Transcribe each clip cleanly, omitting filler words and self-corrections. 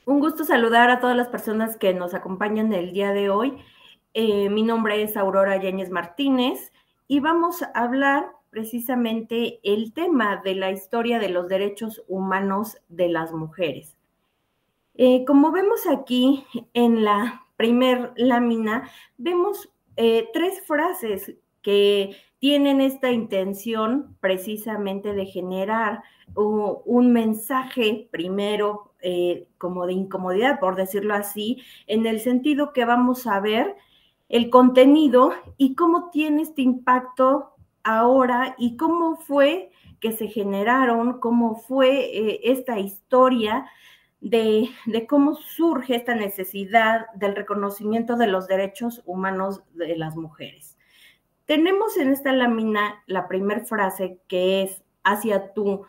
Un gusto saludar a todas las personas que nos acompañan el día de hoy. Mi nombre es Aurora Yáñez Martínez y vamos a hablar precisamente el tema de la historia de los derechos humanos de las mujeres. Como vemos aquí en la primer lámina, vemos tres frases que tienen esta intención precisamente de generar un mensaje primero como de incomodidad, por decirlo así, en el sentido que vamos a ver el contenido y cómo tiene este impacto ahora y cómo fue que se generaron, cómo fue esta historia de cómo surge esta necesidad del reconocimiento de los derechos humanos de las mujeres. Tenemos en esta lámina la primera frase que es hacia tu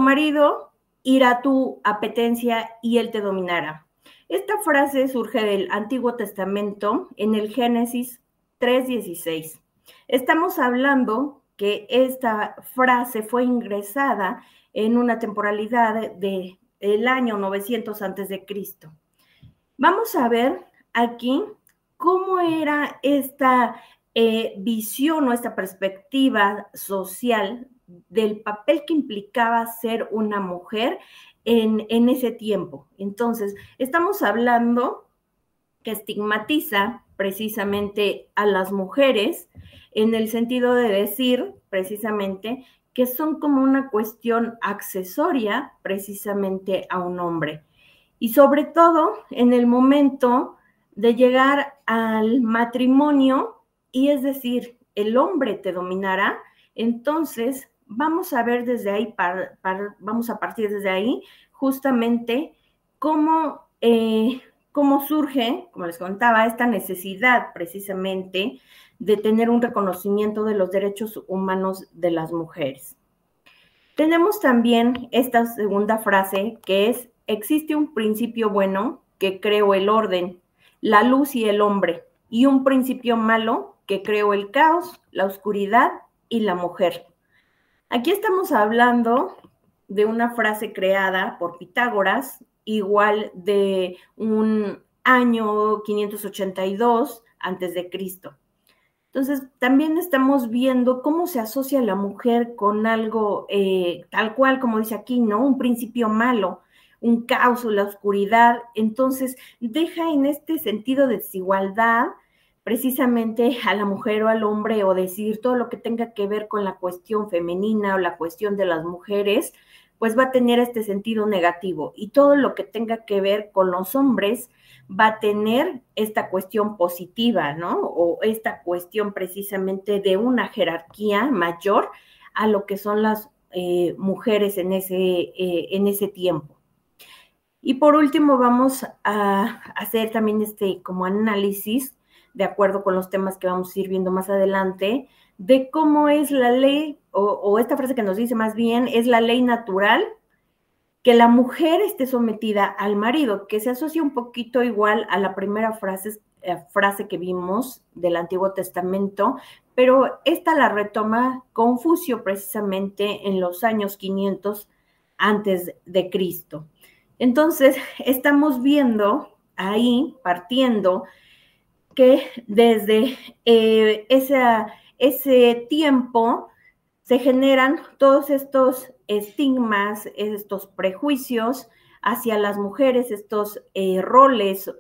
marido irá tu apetencia y él te dominará. Esta frase surge del Antiguo Testamento en el Génesis 3:16. Estamos hablando que esta frase fue ingresada en una temporalidad del año 900 antes de Cristo. Vamos a ver aquí cómo era esta visión o esta perspectiva social del papel que implicaba ser una mujer en ese tiempo. Entonces, estamos hablando que estigmatiza precisamente a las mujeres en el sentido de decir precisamente que son como una cuestión accesoria precisamente a un hombre. Y sobre todo en el momento de llegar al matrimonio, y es decir, el hombre te dominará, entonces vamos a ver desde ahí, vamos a partir desde ahí, justamente cómo surge, como les contaba, esta necesidad precisamente de tener un reconocimiento de los derechos humanos de las mujeres. Tenemos también esta segunda frase que es, existe un principio bueno que creó el orden, la luz y el hombre, y un principio malo que creó el caos, la oscuridad y la mujer. Aquí estamos hablando de una frase creada por Pitágoras, igual de un año 582 antes de Cristo. Entonces, también estamos viendo cómo se asocia la mujer con algo tal cual, como dice aquí, ¿no? Un principio malo, un caos, la oscuridad. Entonces, deja en este sentido de desigualdad precisamente a la mujer o al hombre, o decir todo lo que tenga que ver con la cuestión femenina o la cuestión de las mujeres, pues va a tener este sentido negativo. Y todo lo que tenga que ver con los hombres va a tener esta cuestión positiva, ¿no? O esta cuestión precisamente de una jerarquía mayor a lo que son las mujeres en ese tiempo. Y por último vamos a hacer también este como análisis, de acuerdo con los temas que vamos a ir viendo más adelante, de cómo es la ley, o esta frase que nos dice más bien, es la ley natural que la mujer esté sometida al marido, que se asocia un poquito igual a la primera frase que vimos del Antiguo Testamento, pero esta la retoma Confucio precisamente en los años 500 antes de Cristo. Entonces, estamos viendo ahí, partiendo, que desde ese tiempo se generan todos estos estigmas, estos prejuicios hacia las mujeres, estos roles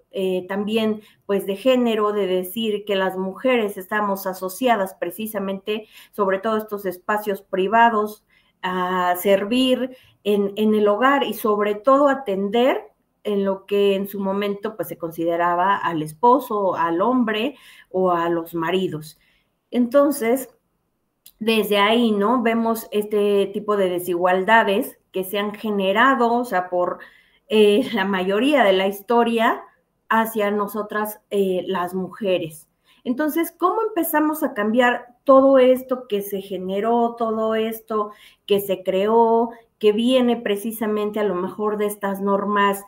también pues de género, de decir que las mujeres estamos asociadas precisamente, sobre todo estos espacios privados, a servir en el hogar y sobre todo atender en lo que en su momento pues se consideraba al esposo, al hombre o a los maridos. Entonces, desde ahí, ¿no? Vemos este tipo de desigualdades que se han generado, o sea, por la mayoría de la historia hacia nosotras las mujeres. Entonces, ¿cómo empezamos a cambiar todo esto que se generó, todo esto que se creó, que viene precisamente a lo mejor de estas normas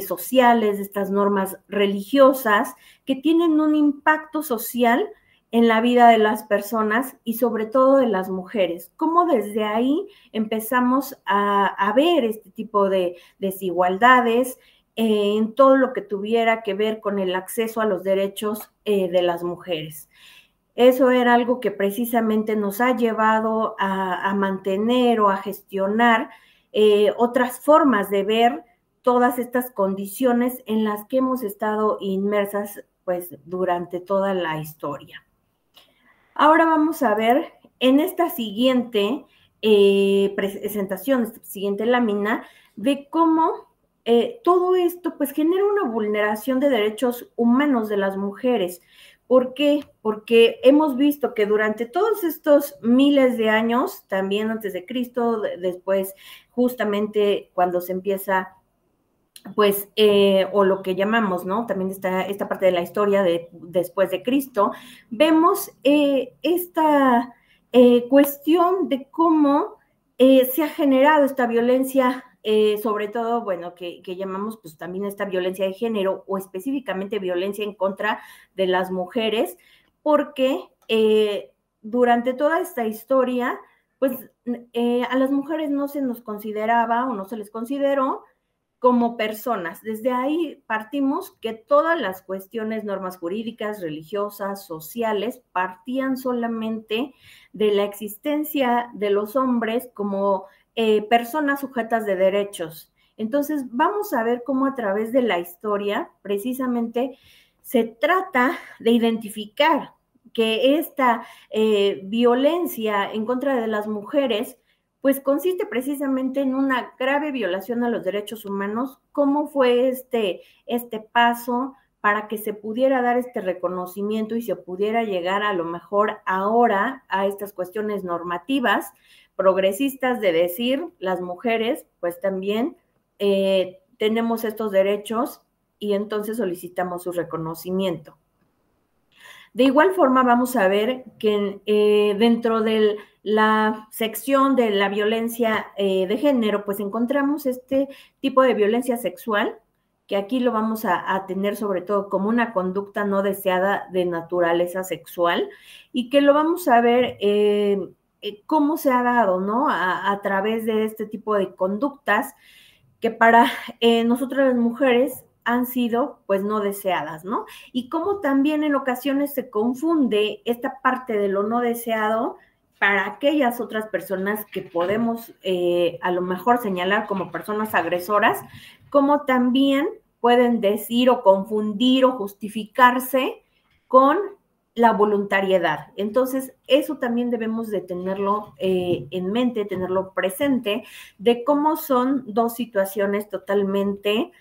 sociales, de estas normas religiosas, que tienen un impacto social en la vida de las personas y sobre todo de las mujeres? ¿Cómo desde ahí empezamos a ver este tipo de desigualdades en todo lo que tuviera que ver con el acceso a los derechos de las mujeres. Eso era algo que precisamente nos ha llevado a mantener o a gestionar otras formas de ver todas estas condiciones en las que hemos estado inmersas pues durante toda la historia. Ahora vamos a ver en esta siguiente presentación, esta siguiente lámina, de cómo todo esto pues genera una vulneración de derechos humanos de las mujeres. ¿Por qué? Porque hemos visto que durante todos estos miles de años, también antes de Cristo, después justamente cuando se empieza pues, o lo que llamamos, ¿no? También está esta parte de la historia de después de Cristo, vemos esta cuestión de cómo se ha generado esta violencia, sobre todo, bueno, que llamamos pues también esta violencia de género o específicamente violencia en contra de las mujeres, porque durante toda esta historia, pues a las mujeres no se nos consideraba o no se les consideró como personas. Desde ahí partimos que todas las cuestiones, normas jurídicas, religiosas, sociales, partían solamente de la existencia de los hombres como personas sujetas de derechos. Entonces, vamos a ver cómo a través de la historia, precisamente, se trata de identificar que esta violencia en contra de las mujeres pues consiste precisamente en una grave violación a los derechos humanos. ¿Cómo fue este paso para que se pudiera dar este reconocimiento y se pudiera llegar a lo mejor ahora a estas cuestiones normativas progresistas de decir las mujeres pues también tenemos estos derechos y entonces solicitamos su reconocimiento? De igual forma, vamos a ver que dentro de la sección de la violencia de género, pues encontramos este tipo de violencia sexual, que aquí lo vamos a tener sobre todo como una conducta no deseada de naturaleza sexual, y que lo vamos a ver cómo se ha dado, ¿no? A través de este tipo de conductas que para nosotras las mujeres han sido pues no deseadas, ¿no? Y cómo también en ocasiones se confunde esta parte de lo no deseado para aquellas otras personas que podemos a lo mejor señalar como personas agresoras, como también pueden decir o confundir o justificarse con la voluntariedad. Entonces, eso también debemos de tenerlo en mente, tenerlo presente, de cómo son dos situaciones totalmente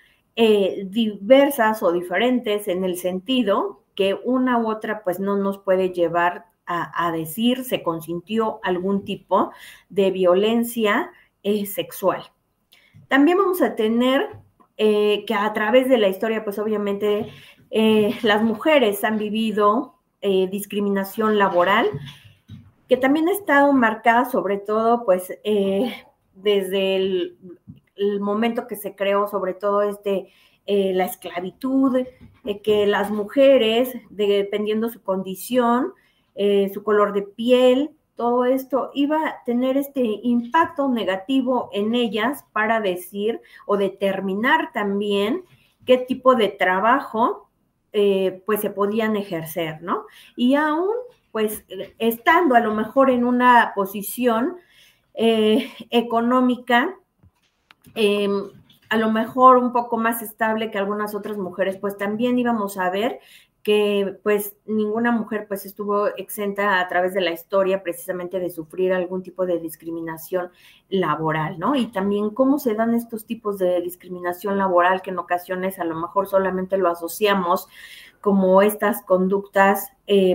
diversas o diferentes en el sentido que una u otra pues no nos puede llevar a decir se consintió algún tipo de violencia sexual. También vamos a tener que a través de la historia pues obviamente las mujeres han vivido discriminación laboral, que también ha estado marcada sobre todo pues desde el momento que se creó sobre todo la esclavitud, que las mujeres, dependiendo su condición, su color de piel, todo esto iba a tener este impacto negativo en ellas para decir o determinar también qué tipo de trabajo pues se podían ejercer, ¿no? Y aún pues estando a lo mejor en una posición económica a lo mejor un poco más estable que algunas otras mujeres, pues también íbamos a ver que pues ninguna mujer pues estuvo exenta a través de la historia precisamente de sufrir algún tipo de discriminación laboral, ¿no? Y también cómo se dan estos tipos de discriminación laboral que en ocasiones a lo mejor solamente lo asociamos como estas conductas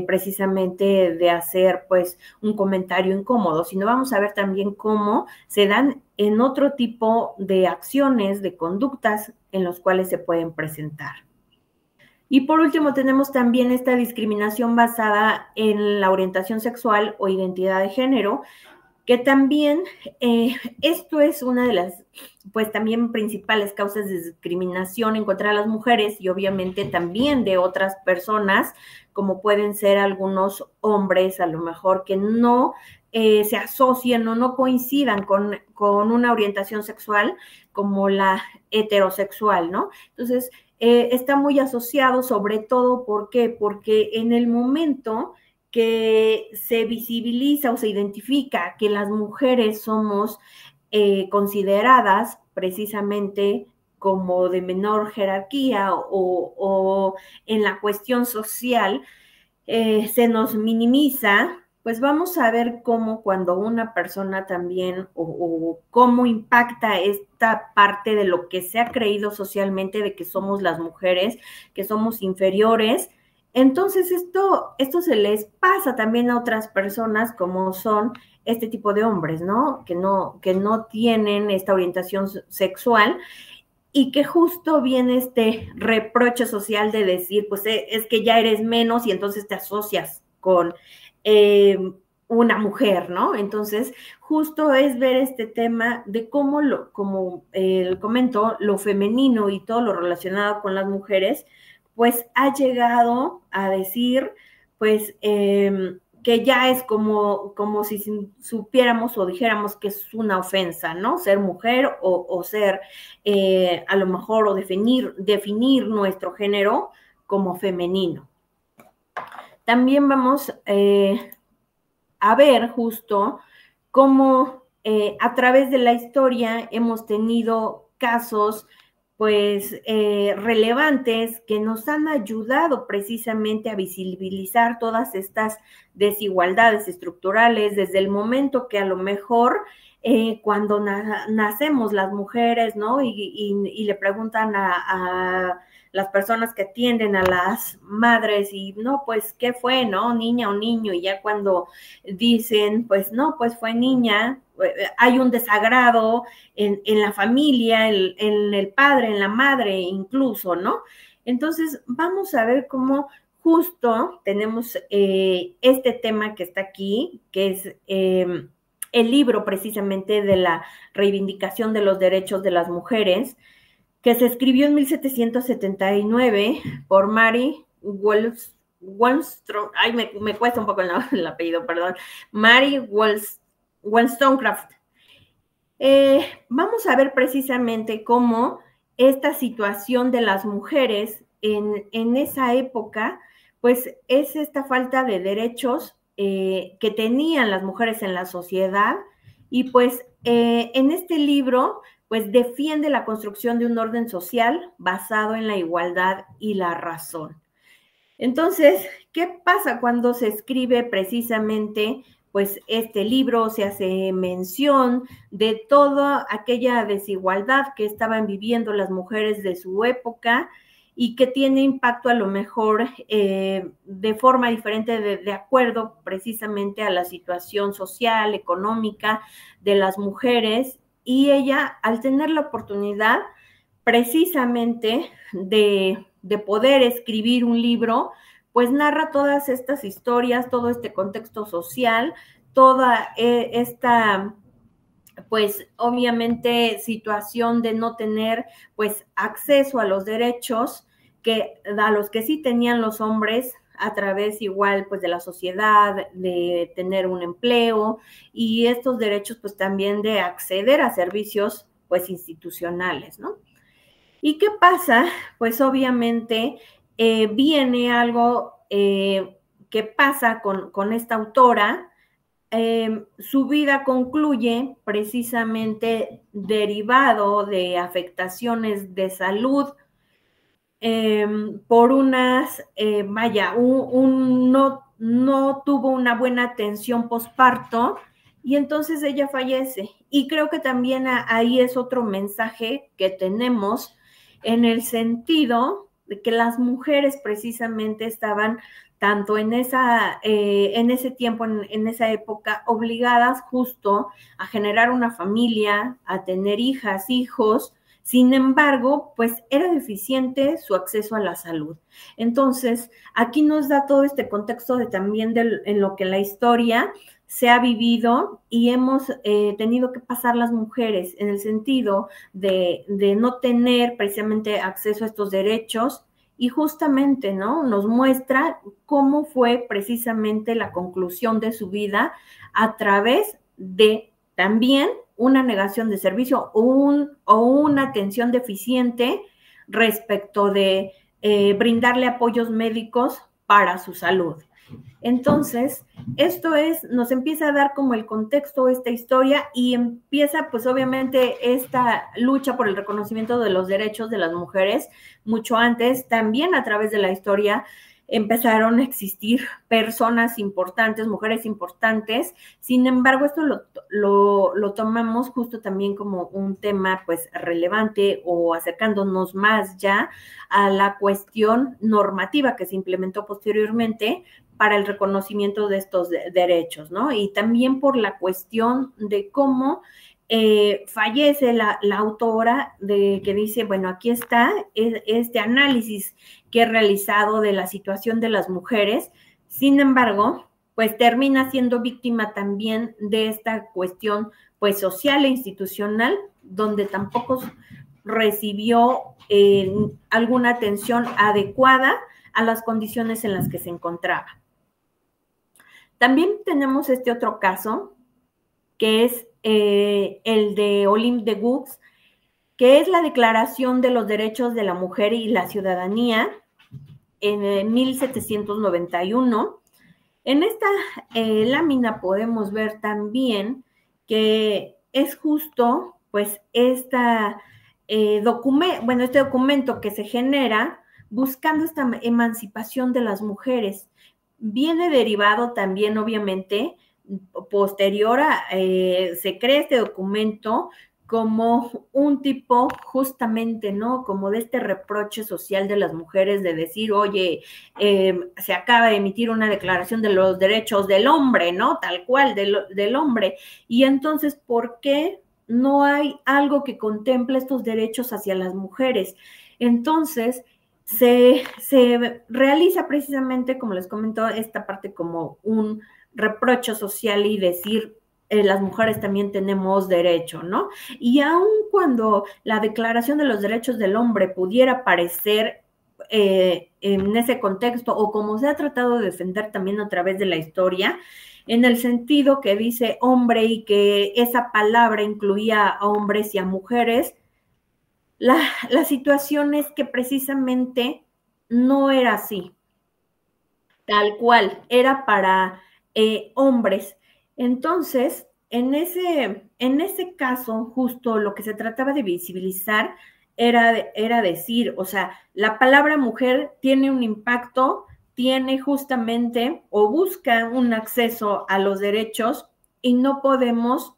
precisamente de hacer pues un comentario incómodo, sino vamos a ver también cómo se dan en otro tipo de acciones, de conductas en los cuales se pueden presentar. Y por último tenemos también esta discriminación basada en la orientación sexual o identidad de género, que también esto es una de las, pues también principales causas de discriminación en contra de las mujeres y obviamente también de otras personas, como pueden ser algunos hombres a lo mejor que no se asocien o no coincidan con una orientación sexual como la heterosexual, ¿no? Entonces, está muy asociado, sobre todo, ¿por qué? Porque en el momento que se visibiliza o se identifica que las mujeres somos consideradas precisamente como de menor jerarquía o en la cuestión social, se nos minimiza, pues vamos a ver cómo cuando una persona también o cómo impacta esta parte de lo que se ha creído socialmente de que somos las mujeres, que somos inferiores. Entonces esto se les pasa también a otras personas como son este tipo de hombres, ¿no? Que no tienen esta orientación sexual y que justo viene este reproche social de decir, pues es que ya eres menos y entonces te asocias con una mujer, ¿no? Entonces, justo es ver este tema de cómo, como comento, lo femenino y todo lo relacionado con las mujeres, pues ha llegado a decir, pues, que ya es como si supiéramos o dijéramos que es una ofensa, ¿no? Ser mujer o ser a lo mejor o definir nuestro género como femenino. También vamos a ver justo cómo a través de la historia hemos tenido casos pues relevantes que nos han ayudado precisamente a visibilizar todas estas desigualdades estructurales desde el momento que a lo mejor cuando nacemos las mujeres, ¿no? Y le preguntan a las personas que atienden a las madres y no, pues, ¿qué fue, no? Niña o niño, y ya cuando dicen, pues, no, pues fue niña, hay un desagrado en la familia, en el padre, en la madre incluso, ¿no? Entonces, vamos a ver cómo justo tenemos este tema que está aquí, que es el libro precisamente de la reivindicación de los derechos de las mujeres, que se escribió en 1779 por Mary Wollstonecraft, ay, me cuesta un poco el apellido, perdón, Mary Wollstonecraft. Vamos a ver precisamente cómo esta situación de las mujeres en esa época, pues es esta falta de derechos que tenían las mujeres en la sociedad y pues en este libro pues defiende la construcción de un orden social basado en la igualdad y la razón. Entonces, ¿qué pasa cuando se escribe precisamente pues este libro? Se hace mención de toda aquella desigualdad que estaban viviendo las mujeres de su época y que tiene impacto a lo mejor de forma diferente de acuerdo precisamente a la situación social, económica de las mujeres. Y ella, al tener la oportunidad precisamente de poder escribir un libro, pues narra todas estas historias, todo este contexto social, toda esta, pues obviamente situación de no tener pues acceso a los derechos que a los que sí tenían los hombres a través igual pues de la sociedad, de tener un empleo y estos derechos pues también de acceder a servicios pues institucionales, ¿no? ¿Y qué pasa? Pues obviamente viene algo que pasa con esta autora. Su vida concluye precisamente derivado de afectaciones de salud por unas, no tuvo una buena atención posparto y entonces ella fallece. Y creo que también ahí es otro mensaje que tenemos en el sentido de que las mujeres precisamente estaban tanto en ese tiempo, en esa época, obligadas justo a generar una familia, a tener hijas, hijos. Sin embargo, pues era deficiente su acceso a la salud. Entonces, aquí nos da todo este contexto de también en lo que la historia se ha vivido y hemos tenido que pasar las mujeres en el sentido de no tener precisamente acceso a estos derechos y justamente, ¿no? Nos muestra cómo fue precisamente la conclusión de su vida a través de también una negación de servicio o una atención deficiente respecto de brindarle apoyos médicos para su salud. Entonces, nos empieza a dar como el contexto, esta historia, y empieza pues obviamente esta lucha por el reconocimiento de los derechos de las mujeres mucho antes. También a través de la historia empezaron a existir personas importantes, mujeres importantes. Sin embargo, esto lo tomamos justo también como un tema pues relevante, o acercándonos más ya a la cuestión normativa que se implementó posteriormente para el reconocimiento de estos derechos, ¿no? Y también por la cuestión de cómo fallece la autora, que dice, bueno, aquí está este análisis que he realizado de la situación de las mujeres. Sin embargo, pues termina siendo víctima también de esta cuestión pues social e institucional, donde tampoco recibió alguna atención adecuada a las condiciones en las que se encontraba. También tenemos este otro caso, que es el de Olympe de Gouges, que es la Declaración de los Derechos de la Mujer y la Ciudadanía en 1791. En esta lámina podemos ver también que es justo, pues, este documento que se genera buscando esta emancipación de las mujeres. Viene derivado también, obviamente, posterior se crea este documento como un tipo justamente, ¿no? Como de este reproche social de las mujeres de decir, oye, se acaba de emitir una declaración de los derechos del hombre, ¿no? Tal cual, del hombre. Y entonces, ¿por qué no hay algo que contemple estos derechos hacia las mujeres? Entonces, se realiza precisamente, como les comento, esta parte como un reproche social y decir, las mujeres también tenemos derecho, ¿no? Y aun cuando la Declaración de los Derechos del Hombre pudiera parecer en ese contexto, o como se ha tratado de defender también a través de la historia, en el sentido que dice hombre y que esa palabra incluía a hombres y a mujeres, la situación es que precisamente no era así, tal cual, era para hombres. Entonces, en ese caso, justo lo que se trataba de visibilizar era decir, o sea, la palabra mujer tiene un impacto, tiene justamente o busca un acceso a los derechos, y no podemos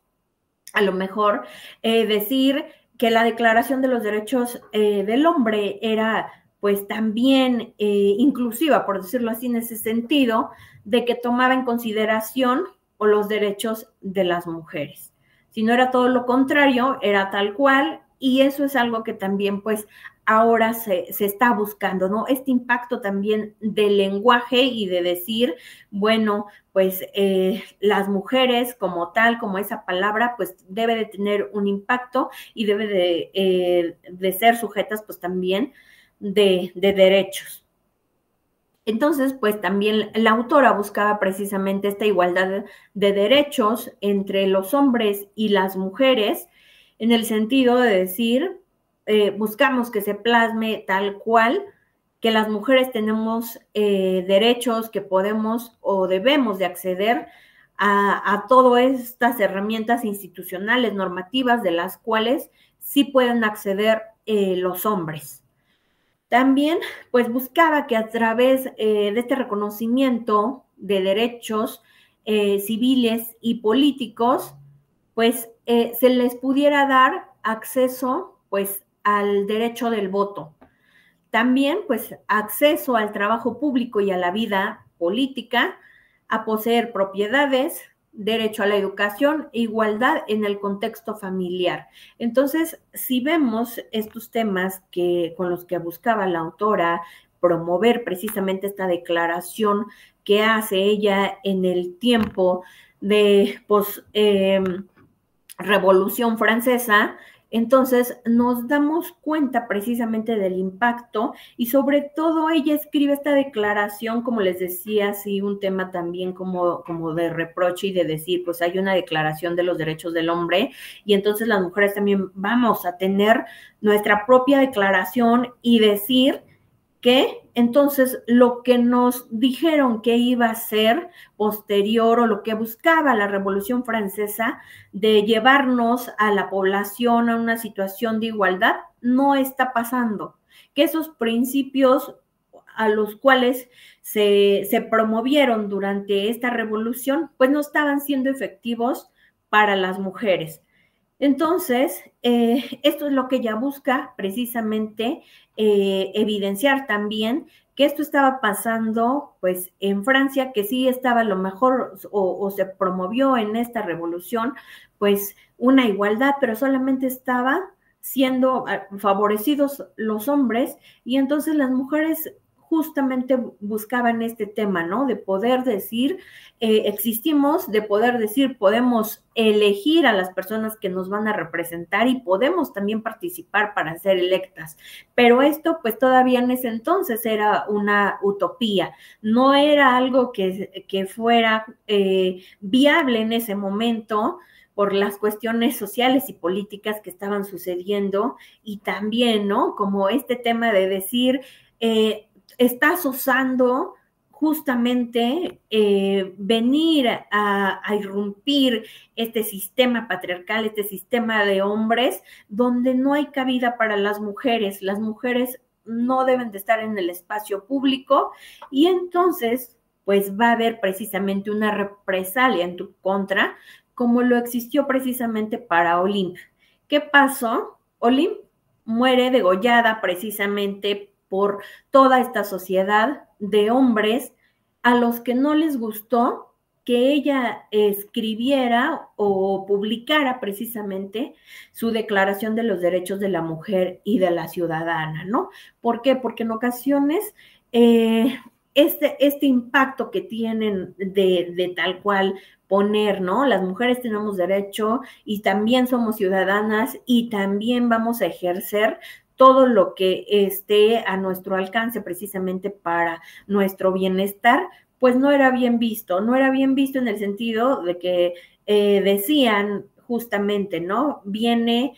a lo mejor decir que la Declaración de los Derechos del Hombre era pues también inclusiva, por decirlo así, en ese sentido, de que tomaba en consideración o los derechos de las mujeres. Si no era todo lo contrario, era tal cual, y eso es algo que también pues ahora se está buscando, ¿no? Este impacto también del lenguaje y de decir, bueno, pues las mujeres como tal, como esa palabra, pues debe de tener un impacto y debe de ser sujetas pues también de derechos. Entonces, pues también la autora buscaba precisamente esta igualdad de derechos entre los hombres y las mujeres, en el sentido de decir, buscamos que se plasme tal cual que las mujeres tenemos derechos, que podemos o debemos de acceder a todas estas herramientas institucionales, normativas, de las cuales sí pueden acceder los hombres. También, pues buscaba que a través de este reconocimiento de derechos civiles y políticos, pues se les pudiera dar acceso, pues, al derecho del voto. También, pues, acceso al trabajo público y a la vida política, a poseer propiedades, derecho a la educación e igualdad en el contexto familiar. Entonces, si vemos estos temas con los que buscaba la autora promover precisamente esta declaración que hace ella en el tiempo de Revolución Francesa, Entonces nos damos cuenta precisamente del impacto y sobre todo ella escribe esta declaración, como les decía, sí, un tema también como de reproche y de decir, pues hay una declaración de los derechos del hombre y entonces las mujeres también vamos a tener nuestra propia declaración y decir que entonces lo que nos dijeron que iba a ser posterior o lo que buscaba la Revolución Francesa de llevarnos a la población a una situación de igualdad no está pasando, que esos principios a los cuales se promovieron durante esta revolución, pues no estaban siendo efectivos para las mujeres. Entonces, esto es lo que ella busca precisamente evidenciar también que esto estaba pasando pues en Francia, que sí estaba a lo mejor o se promovió en esta revolución pues una igualdad, pero solamente estaba siendo favorecidos los hombres y entonces las mujeres justamente buscaban este tema, ¿no? De poder decir, existimos, de poder decir, podemos elegir a las personas que nos van a representar y podemos también participar para ser electas. Pero esto, pues todavía en ese entonces era una utopía, no era algo que fuera viable en ese momento por las cuestiones sociales y políticas que estaban sucediendo y también, ¿no? Como este tema de decir, estás usando justamente venir a irrumpir este sistema patriarcal, este sistema de hombres, donde no hay cabida para las mujeres. Las mujeres no deben de estar en el espacio público y entonces pues va a haber precisamente una represalia en tu contra, como lo existió precisamente para Olympe. ¿Qué pasó? Olympe muere degollada precisamente por toda esta sociedad de hombres a los que no les gustó que ella escribiera o publicara precisamente su declaración de los derechos de la mujer y de la ciudadana, ¿no? ¿Por qué? Porque en ocasiones este impacto que tienen de tal cual poner, ¿no? Las mujeres tenemos derecho y también somos ciudadanas y también vamos a ejercer todo lo que esté a nuestro alcance precisamente para nuestro bienestar, pues no era bien visto, no era bien visto en el sentido de que decían justamente, ¿no? Viene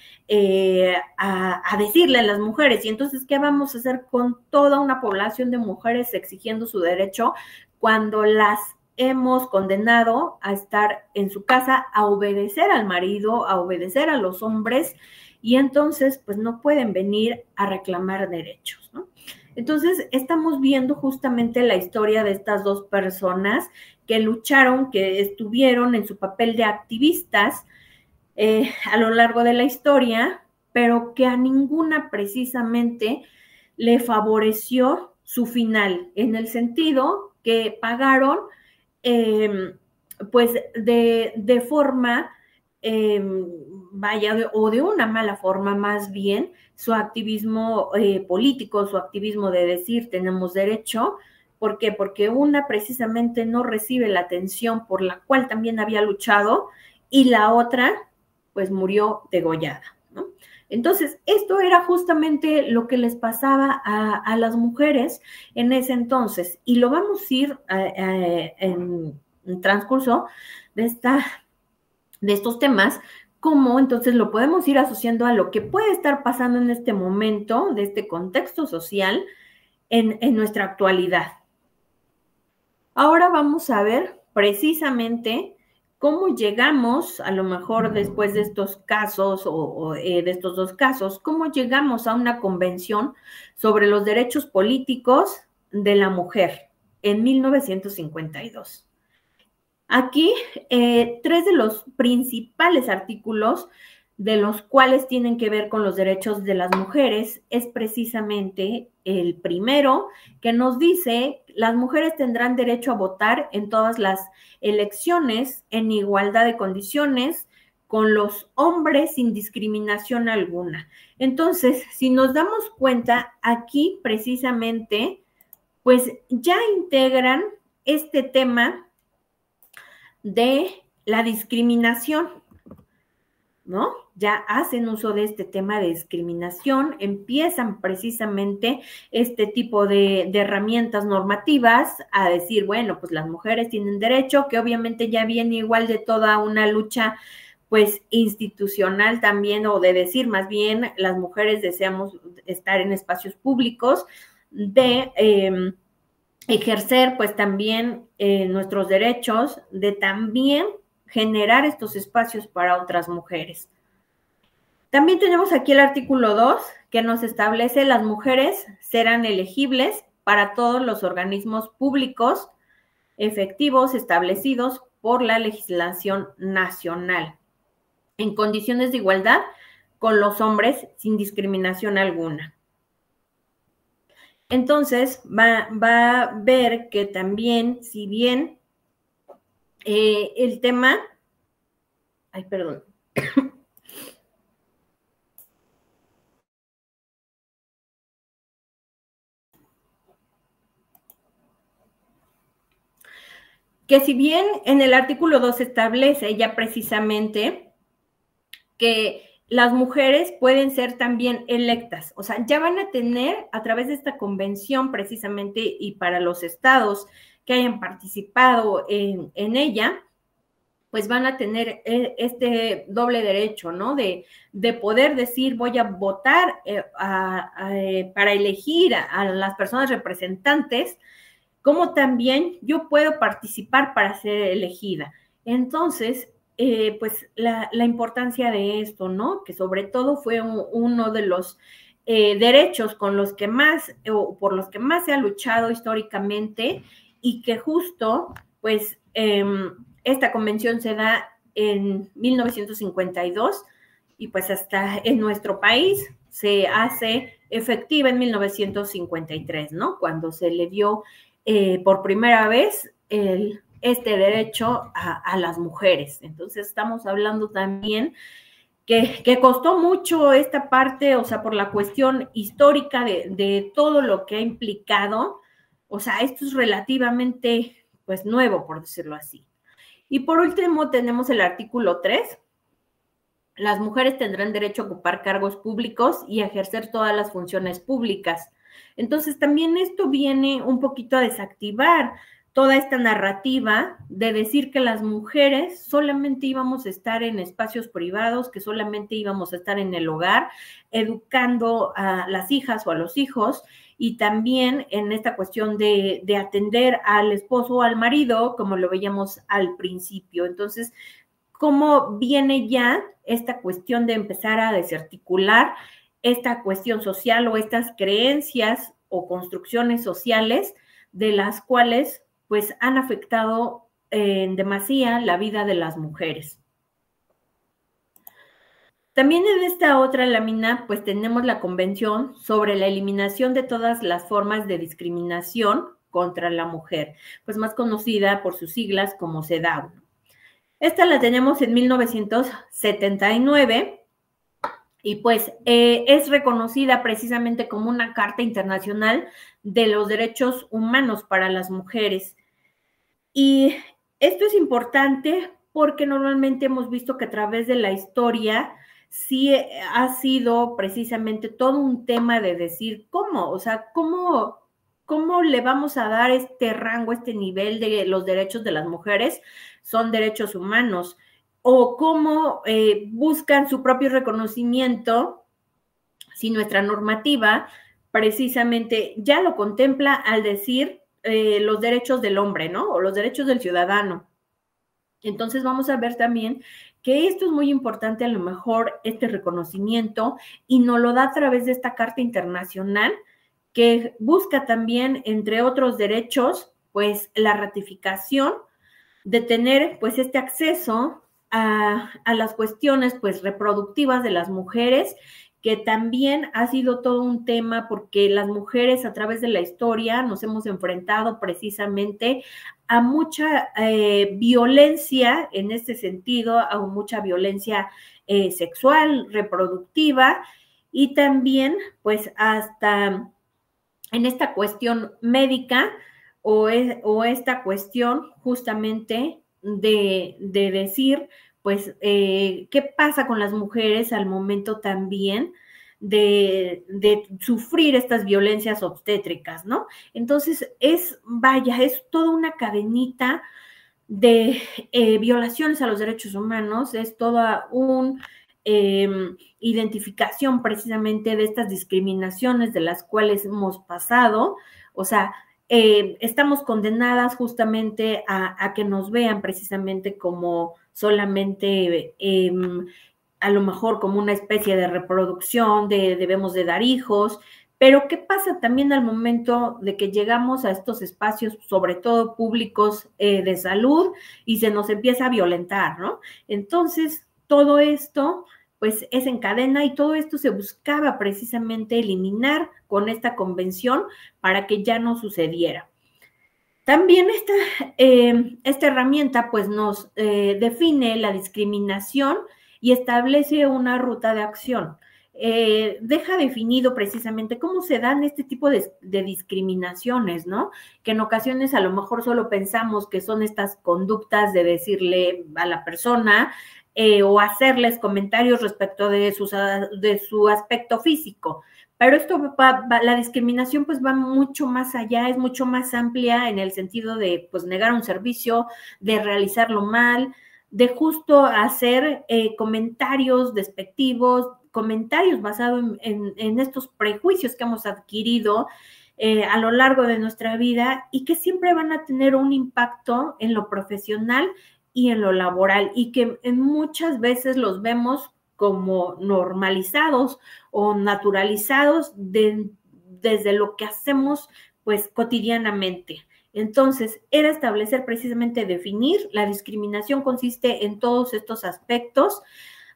a decirle a las mujeres, y entonces, ¿qué vamos a hacer con toda una población de mujeres exigiendo su derecho cuando las hemos condenado a estar en su casa, a obedecer al marido, a obedecer a los hombres, y entonces pues no pueden venir a reclamar derechos, ¿no? Entonces estamos viendo justamente la historia de estas dos personas que lucharon, que estuvieron en su papel de activistas a lo largo de la historia, pero que a ninguna precisamente le favoreció su final, en el sentido que pagaron pues de forma, vaya, o de una mala forma más bien, su activismo político, su activismo de decir tenemos derecho. ¿Por qué? Porque una precisamente no recibe la atención por la cual también había luchado y la otra pues murió degollada, ¿no? Entonces, esto era justamente lo que les pasaba a las mujeres en ese entonces y lo vamos a ir en transcurso de, de estos temas, cómo entonces lo podemos ir asociando a lo que puede estar pasando en este momento, de este contexto social en nuestra actualidad. Ahora vamos a ver precisamente cómo llegamos, a lo mejor después de estos casos o de estos dos casos, cómo llegamos a una convención sobre los derechos políticos de la mujer en 1952. Aquí, tres de los principales artículos de los cuales tienen que ver con los derechos de las mujeres es precisamente el primero, que nos dice las mujeres tendrán derecho a votar en todas las elecciones en igualdad de condiciones con los hombres sin discriminación alguna. Entonces, si nos damos cuenta, aquí precisamente, pues ya integran este tema de la discriminación. ¿no? Ya hacen uso de este tema de discriminación, empiezan precisamente este tipo de herramientas normativas a decir, bueno, pues las mujeres tienen derecho, que obviamente ya viene igual de toda una lucha pues institucional también, o de decir más bien, las mujeres deseamos estar en espacios públicos, de ejercer pues también nuestros derechos, de también generar estos espacios para otras mujeres. También tenemos aquí el artículo 2, que nos establece las mujeres serán elegibles para todos los organismos públicos efectivos establecidos por la legislación nacional, en condiciones de igualdad con los hombres sin discriminación alguna. Entonces, va a ver que también, si bien el tema, ay, perdón, que si bien en el artículo 2 establece ya precisamente que las mujeres pueden ser también electas, o sea, ya van a tener a través de esta convención precisamente y para los estados que hayan participado en ella, pues van a tener este doble derecho, ¿no? De poder decir, voy a votar para elegir a las personas representantes, como también yo puedo participar para ser elegida. Entonces, pues la importancia de esto, ¿no? Que sobre todo fue uno de los derechos con los que más, o por los que más se ha luchado históricamente, y que justo, pues, esta convención se da en 1952 y pues hasta en nuestro país se hace efectiva en 1953, ¿no? Cuando se le dio por primera vez este derecho a las mujeres. Entonces estamos hablando también que costó mucho esta parte, o sea, por la cuestión histórica de todo lo que ha implicado. O sea, esto es relativamente, pues, nuevo, por decirlo así. Y por último tenemos el artículo 3. Las mujeres tendrán derecho a ocupar cargos públicos y a ejercer todas las funciones públicas. Entonces, también esto viene un poquito a desactivar toda esta narrativa de decir que las mujeres solamente íbamos a estar en espacios privados, que solamente íbamos a estar en el hogar, educando a las hijas o a los hijos, y también en esta cuestión de atender al esposo o al marido, como lo veíamos al principio. Entonces, ¿cómo viene ya esta cuestión de empezar a desarticular esta cuestión social o estas creencias o construcciones sociales de las cuales pues han afectado en demasía la vida de las mujeres? También en esta otra lámina pues tenemos la Convención sobre la eliminación de todas las formas de discriminación contra la mujer, pues más conocida por sus siglas como CEDAW. Esta la tenemos en 1979 y pues es reconocida precisamente como una Carta Internacional de los Derechos Humanos para las Mujeres. Y esto es importante porque normalmente hemos visto que a través de la historia sí ha sido precisamente todo un tema de decir cómo, o sea, cómo le vamos a dar este rango, este nivel de los derechos de las mujeres son derechos humanos, o cómo buscan su propio reconocimiento si nuestra normativa precisamente ya lo contempla al decir los derechos del hombre, ¿no? O los derechos del ciudadano. Entonces vamos a ver también que esto es muy importante, a lo mejor este reconocimiento, y nos lo da a través de esta Carta Internacional que busca también, entre otros derechos, pues la ratificación de tener pues este acceso a las cuestiones pues reproductivas de las mujeres, que también ha sido todo un tema porque las mujeres a través de la historia nos hemos enfrentado precisamente a mucha violencia en este sentido, a mucha violencia sexual, reproductiva, y también pues hasta en esta cuestión médica o esta cuestión justamente de decir pues, qué pasa con las mujeres al momento también de sufrir estas violencias obstétricas, ¿no? Entonces, vaya, es toda una cadenita de violaciones a los derechos humanos, es toda una identificación precisamente de estas discriminaciones de las cuales hemos pasado, o sea, estamos condenadas justamente a que nos vean precisamente como solamente a lo mejor como una especie de reproducción, debemos de dar hijos, pero ¿qué pasa también al momento de que llegamos a estos espacios, sobre todo públicos de salud, y se nos empieza a violentar, ¿no? Entonces, todo esto, pues, es en cadena y todo esto se buscaba precisamente eliminar con esta convención para que ya no sucediera. También esta herramienta, pues, nos define la discriminación y establece una ruta de acción. Deja definido precisamente cómo se dan este tipo de discriminaciones, ¿no? Que en ocasiones a lo mejor solo pensamos que son estas conductas de decirle a la persona o hacerles comentarios respecto de su aspecto físico. Pero la discriminación pues va mucho más allá, es mucho más amplia en el sentido de pues negar un servicio, de realizarlo mal, de justo hacer comentarios despectivos, comentarios basados en estos prejuicios que hemos adquirido a lo largo de nuestra vida y que siempre van a tener un impacto en lo profesional y en lo laboral y que muchas veces los vemos como normalizados o naturalizados desde lo que hacemos pues cotidianamente. Entonces, era establecer precisamente definir, la discriminación consiste en todos estos aspectos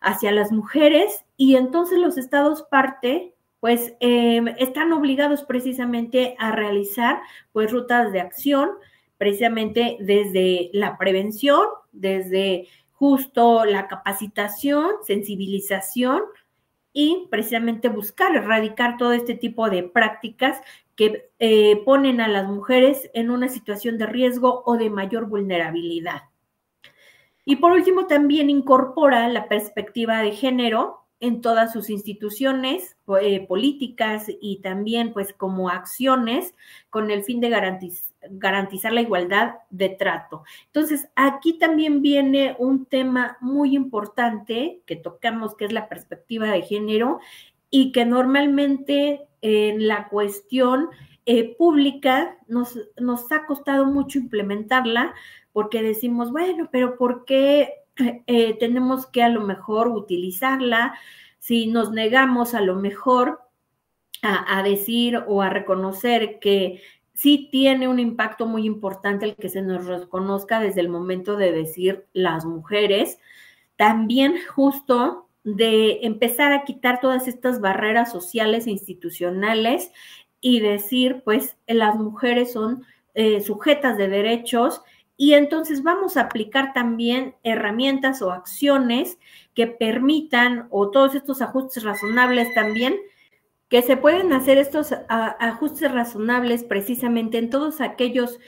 hacia las mujeres y entonces los estados parte pues están obligados precisamente a realizar pues rutas de acción precisamente desde la prevención, desde justo la capacitación, sensibilización y precisamente buscar erradicar todo este tipo de prácticas que ponen a las mujeres en una situación de riesgo o de mayor vulnerabilidad. Y por último, también incorpora la perspectiva de género en todas sus instituciones políticas y también pues como acciones con el fin de garantizar la igualdad de trato. Entonces, aquí también viene un tema muy importante que tocamos, que es la perspectiva de género y que normalmente en la cuestión pública nos ha costado mucho implementarla porque decimos, bueno, pero ¿por qué tenemos que a lo mejor utilizarla? Si nos negamos a lo mejor a decir o a reconocer que sí tiene un impacto muy importante el que se nos reconozca desde el momento de decir las mujeres, también justo de empezar a quitar todas estas barreras sociales e institucionales y decir, pues, las mujeres son sujetas de derechos y entonces vamos a aplicar también herramientas o acciones que permitan, o todos estos ajustes razonables también, que se pueden hacer estos ajustes razonables precisamente en todos aquellos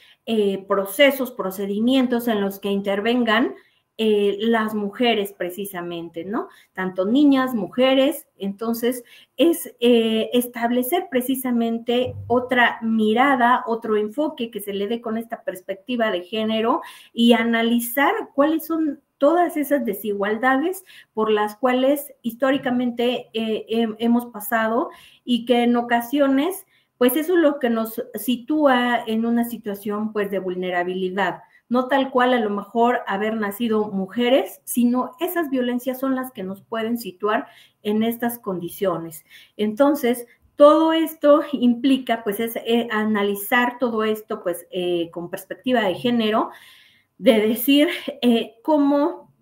procesos, procedimientos en los que intervengan las mujeres precisamente, ¿no? Tanto niñas, mujeres, entonces es establecer precisamente otra mirada, otro enfoque que se le dé con esta perspectiva de género y analizar cuáles son todas esas desigualdades por las cuales históricamente hemos pasado y que en ocasiones, pues eso es lo que nos sitúa en una situación pues de vulnerabilidad. No tal cual a lo mejor haber nacido mujeres, sino esas violencias son las que nos pueden situar en estas condiciones. Entonces, todo esto implica, pues, es analizar todo esto, pues, con perspectiva de género, de decir cómo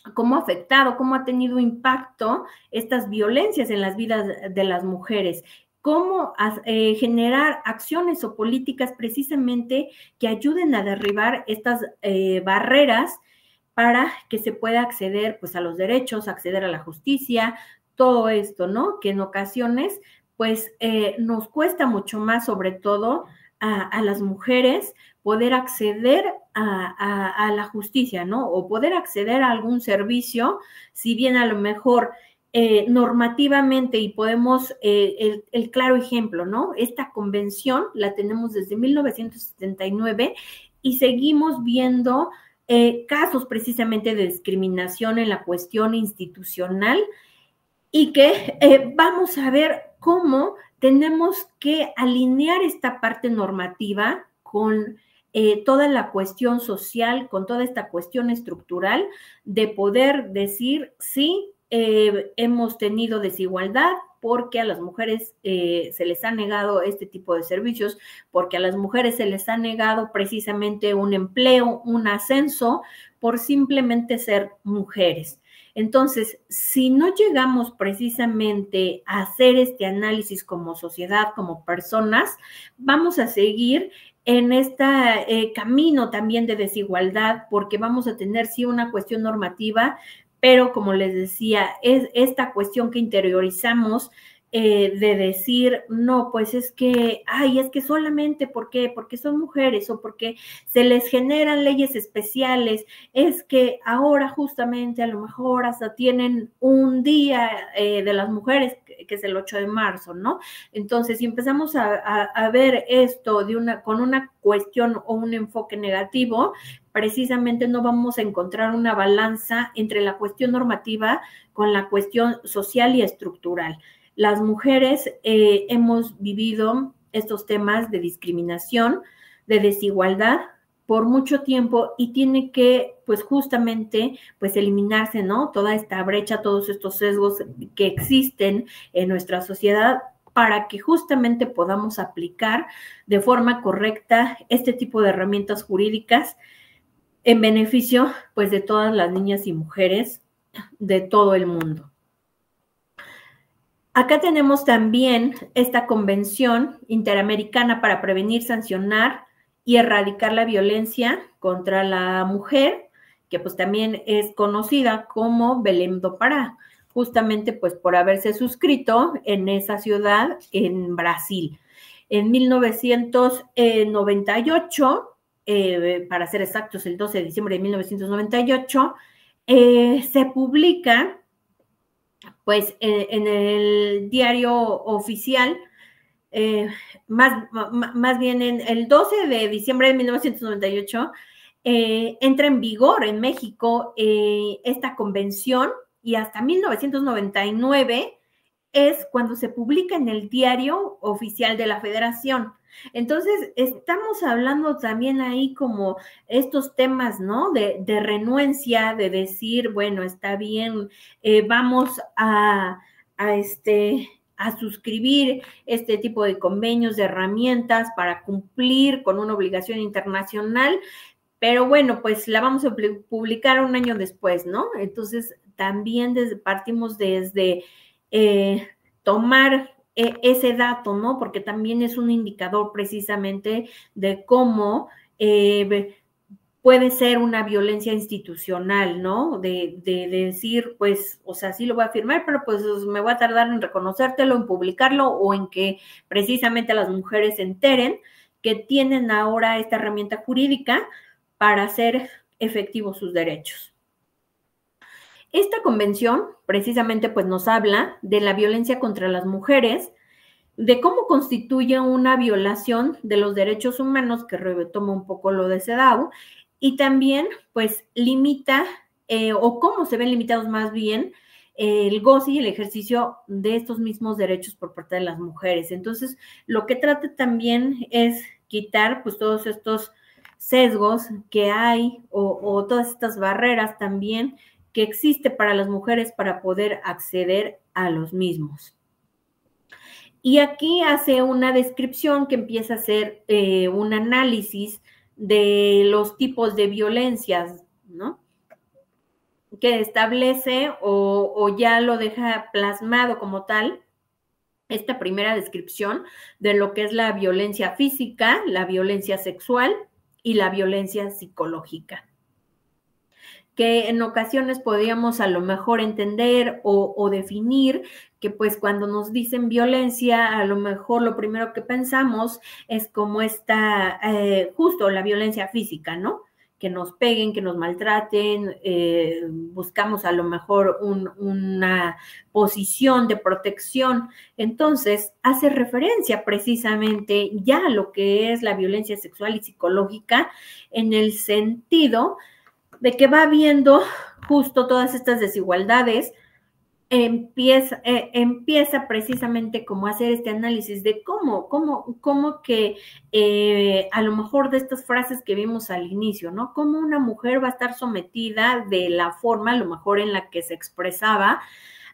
ha afectado, cómo ha tenido impacto estas violencias en las vidas de las mujeres, cómo generar acciones o políticas precisamente que ayuden a derribar estas barreras para que se pueda acceder pues a los derechos, acceder a la justicia, todo esto, ¿no? Que en ocasiones pues nos cuesta mucho más, sobre todo a las mujeres poder acceder a la justicia, ¿no? O poder acceder a algún servicio, si bien a lo mejor normativamente, y podemos, el claro ejemplo, ¿no? Esta convención la tenemos desde 1979 y seguimos viendo casos precisamente de discriminación en la cuestión institucional, y que vamos a ver cómo tenemos que alinear esta parte normativa con toda la cuestión social, con toda esta cuestión estructural, de poder decir, sí, hemos tenido desigualdad porque a las mujeres se les ha negado este tipo de servicios, porque a las mujeres se les ha negado precisamente un empleo, un ascenso, por simplemente ser mujeres. Entonces, si no llegamos precisamente a hacer este análisis como sociedad, como personas, vamos a seguir en este camino también de desigualdad, porque vamos a tener sí una cuestión normativa, pero como les decía, es esta cuestión que interiorizamos de decir, no, pues es que, ay, es que solamente, ¿por qué? Porque son mujeres o porque se les generan leyes especiales, es que ahora justamente a lo mejor hasta tienen un día de las mujeres, que es el 8 de marzo, ¿no? Entonces, si empezamos a ver esto con una cuestión o un enfoque negativo, precisamente no vamos a encontrar una balanza entre la cuestión normativa con la cuestión social y estructural. Las mujeres hemos vivido estos temas de discriminación, de desigualdad por mucho tiempo, y tiene que, pues justamente, pues eliminarse, ¿no? Toda esta brecha, todos estos sesgos que existen en nuestra sociedad, para que justamente podamos aplicar de forma correcta este tipo de herramientas jurídicas en beneficio, pues, de todas las niñas y mujeres de todo el mundo. Acá tenemos también esta Convención Interamericana para prevenir, sancionar y erradicar la violencia contra la mujer, que pues también es conocida como Belém do Pará, justamente pues por haberse suscrito en esa ciudad en Brasil. En 1998, para ser exactos, el 12 de diciembre de 1998, se publica pues en el diario oficial, más bien en el 12 de diciembre de 1998, entra en vigor en México esta convención, y hasta 1999 es cuando se publica en el diario oficial de la Federación. Entonces, estamos hablando también ahí como estos temas, ¿no? De renuencia, de decir, bueno, está bien, vamos a suscribir este tipo de convenios, de herramientas para cumplir con una obligación internacional, pero bueno, pues la vamos a publicar un año después, ¿no? Entonces, también partimos desde tomar ese dato, ¿no? Porque también es un indicador precisamente de cómo puede ser una violencia institucional, ¿no? De decir, pues, o sea, sí lo voy a firmar, pero pues me voy a tardar en reconocértelo, en publicarlo, o en que precisamente las mujeres se enteren que tienen ahora esta herramienta jurídica para hacer efectivos sus derechos. Esta convención precisamente pues nos habla de la violencia contra las mujeres, de cómo constituye una violación de los derechos humanos, que retoma un poco lo de CEDAW, y también pues limita o cómo se ven limitados más bien el goce y el ejercicio de estos mismos derechos por parte de las mujeres. Entonces, lo que trata también es quitar pues todos estos sesgos que hay, o todas estas barreras también que existe para las mujeres para poder acceder a los mismos. Y aquí hace una descripción que empieza a hacer un análisis de los tipos de violencias, ¿no? Que establece o ya lo deja plasmado como tal esta primera descripción de lo que es la violencia física, la violencia sexual y la violencia psicológica, que en ocasiones podríamos a lo mejor entender o definir que pues cuando nos dicen violencia, a lo mejor lo primero que pensamos es como esta, justo la violencia física, ¿no? Que nos peguen, que nos maltraten, buscamos a lo mejor una posición de protección. Entonces, hace referencia precisamente ya a lo que es la violencia sexual y psicológica en el sentido de que va viendo justo todas estas desigualdades, empieza precisamente como a hacer este análisis de cómo que a lo mejor de estas frases que vimos al inicio, ¿no? Cómo una mujer va a estar sometida de la forma, a lo mejor en la que se expresaba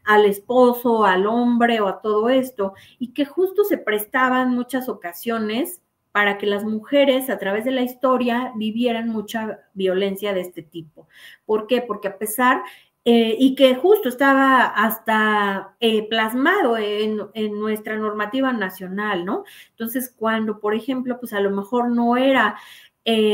al esposo, al hombre o a todo esto, y que justo se prestaban muchas ocasiones para que las mujeres a través de la historia vivieran mucha violencia de este tipo. ¿Por qué? Porque a pesar y que justo estaba hasta plasmado en nuestra normativa nacional, ¿no? Entonces, cuando, por ejemplo, pues a lo mejor no era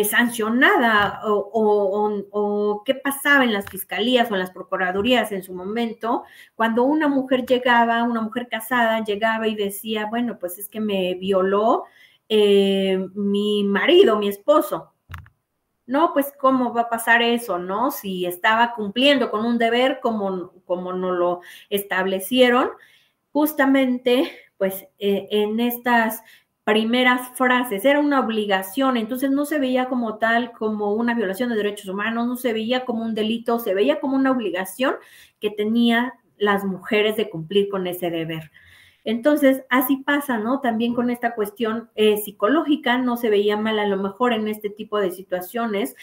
sancionada o qué pasaba en las fiscalías o en las procuradurías en su momento, cuando una mujer llegaba, una mujer casada llegaba y decía, bueno, pues es que me violó mi marido, mi esposo. No, pues cómo va a pasar eso, ¿no? Si estaba cumpliendo con un deber como no lo establecieron, justamente, pues en estas primeras frases era una obligación, entonces no se veía como tal, como una violación de derechos humanos, no se veía como un delito, se veía como una obligación que tenían las mujeres de cumplir con ese deber. Entonces, así pasa, ¿no? También con esta cuestión psicológica, no se veía mal a lo mejor en este tipo de situaciones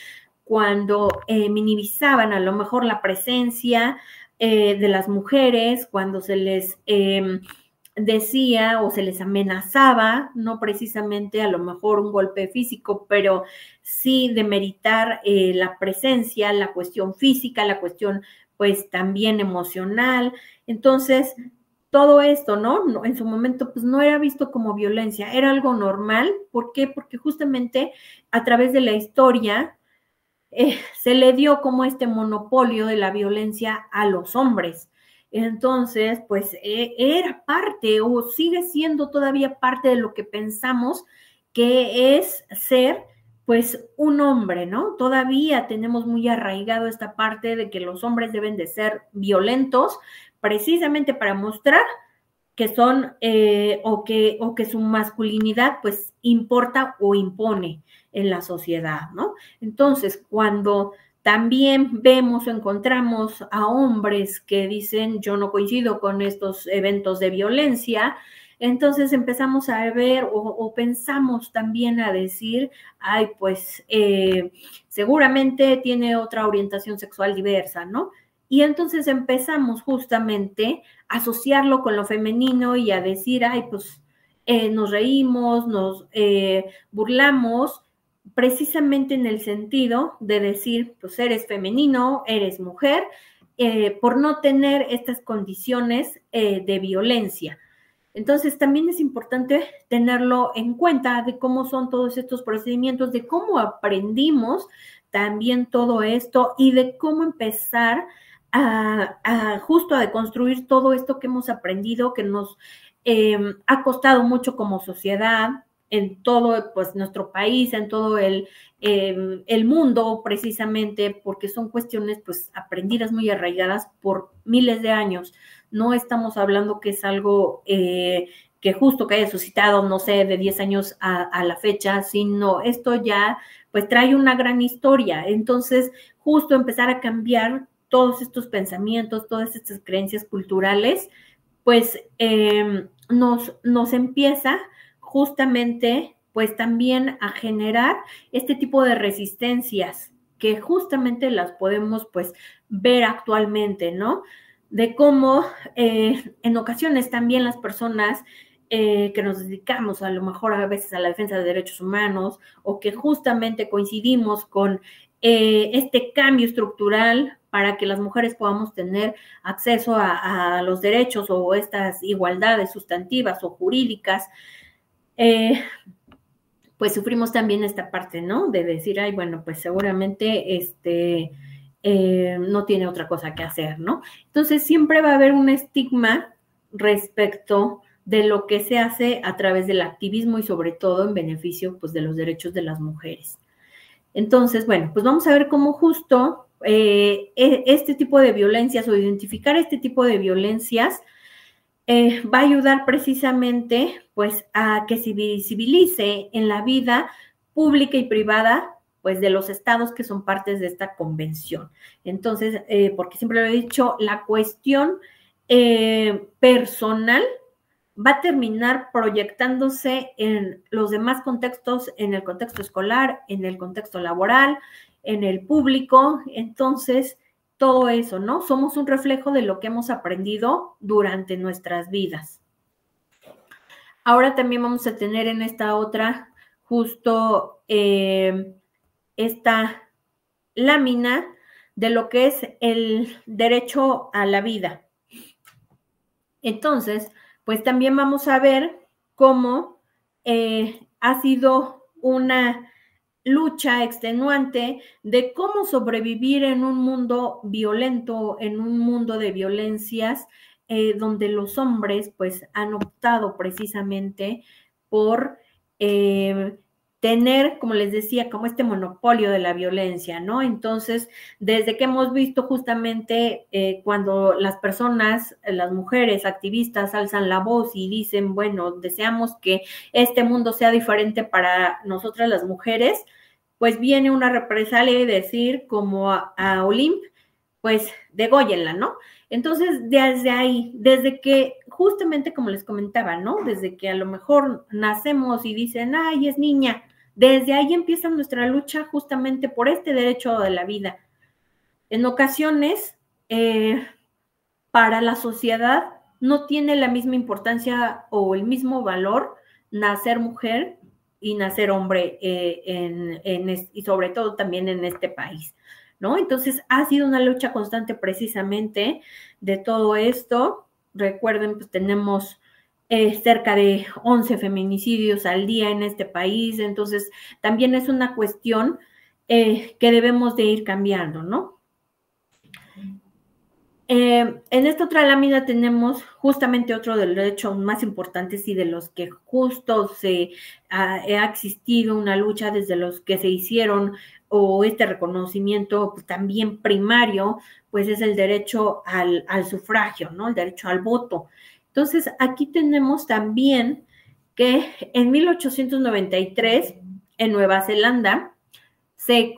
cuando minimizaban a lo mejor la presencia de las mujeres, cuando se les decía o se les amenazaba, no precisamente a lo mejor un golpe físico, pero sí demeritar la presencia, la cuestión física, la cuestión pues también emocional. Entonces, todo esto, ¿no? En su momento, pues no era visto como violencia, era algo normal. ¿Por qué? Porque justamente a través de la historia se le dio como este monopolio de la violencia a los hombres. Entonces, pues era parte o sigue siendo todavía parte de lo que pensamos que es ser pues un hombre, ¿no? Todavía tenemos muy arraigado esta parte de que los hombres deben de ser violentos precisamente para mostrar que son o que su masculinidad pues importa o impone en la sociedad, ¿no? Entonces, cuando también vemos o encontramos a hombres que dicen yo no coincido con estos eventos de violencia, entonces empezamos a ver o pensamos también a decir, ay, pues seguramente tiene otra orientación sexual diversa, ¿no? Y entonces empezamos justamente a asociarlo con lo femenino y a decir, ay, pues nos reímos, nos burlamos, precisamente en el sentido de decir, pues eres femenino, eres mujer, por no tener estas condiciones de violencia. Entonces, también es importante tenerlo en cuenta de cómo son todos estos procedimientos, de cómo aprendimos también todo esto y de cómo empezar justo a deconstruir todo esto que hemos aprendido, que nos ha costado mucho como sociedad, en todo pues, nuestro país, en todo el mundo, precisamente, porque son cuestiones pues aprendidas muy arraigadas por miles de años. No estamos hablando que es algo que justo que haya suscitado, no sé, de 10 años a la fecha, sino esto ya pues trae una gran historia. Entonces, justo empezar a cambiar todos estos pensamientos, todas estas creencias culturales, pues nos empieza justamente pues también a generar este tipo de resistencias que justamente las podemos pues ver actualmente, ¿no? De cómo en ocasiones también las personas que nos dedicamos a lo mejor a veces a la defensa de derechos humanos o que justamente coincidimos con este cambio estructural para que las mujeres podamos tener acceso a los derechos o estas igualdades sustantivas o jurídicas, pues sufrimos también esta parte, ¿no? De decir, ay, bueno, pues seguramente no tiene otra cosa que hacer, ¿no? Entonces siempre va a haber un estigma respecto de lo que se hace a través del activismo y sobre todo en beneficio pues, de los derechos de las mujeres. Entonces, bueno, pues vamos a ver cómo justo este tipo de violencias o identificar este tipo de violencias va a ayudar precisamente pues a que se visibilice en la vida pública y privada pues de los estados que son partes de esta convención. Entonces, porque siempre lo he dicho, la cuestión personal va a terminar proyectándose en los demás contextos, en el contexto escolar, en el contexto laboral, en el público. Entonces, todo eso, ¿no? Somos un reflejo de lo que hemos aprendido durante nuestras vidas. Ahora también vamos a tener en esta otra justo esta lámina de lo que es el derecho a la vida. Entonces, pues también vamos a ver cómo ha sido una lucha extenuante de cómo sobrevivir en un mundo violento, en un mundo de violencias, donde los hombres pues han optado precisamente por tener, como les decía, como este monopolio de la violencia, ¿no? Entonces, desde que hemos visto justamente cuando las personas, las mujeres activistas alzan la voz y dicen, bueno, deseamos que este mundo sea diferente para nosotras las mujeres, pues viene una represalia y decir como a Olimp, pues degóyenla, ¿no? Entonces, desde ahí, desde que justamente como les comentaba, ¿no? Desde que a lo mejor nacemos y dicen, ay, es niña, desde ahí empieza nuestra lucha justamente por este derecho de la vida. En ocasiones, para la sociedad no tiene la misma importancia o el mismo valor nacer mujer y nacer hombre y sobre todo también en este país, ¿no? Entonces ha sido una lucha constante precisamente de todo esto. Recuerden, pues tenemos cerca de 11 feminicidios al día en este país, entonces también es una cuestión que debemos de ir cambiando, ¿no? En esta otra lámina tenemos justamente otro de los derechos más importantes y de los que justo ha existido una lucha desde los que se hicieron o este reconocimiento pues, también primario, pues es el derecho al sufragio, ¿no? El derecho al voto. Entonces, aquí tenemos también que en 1893, en Nueva Zelanda, se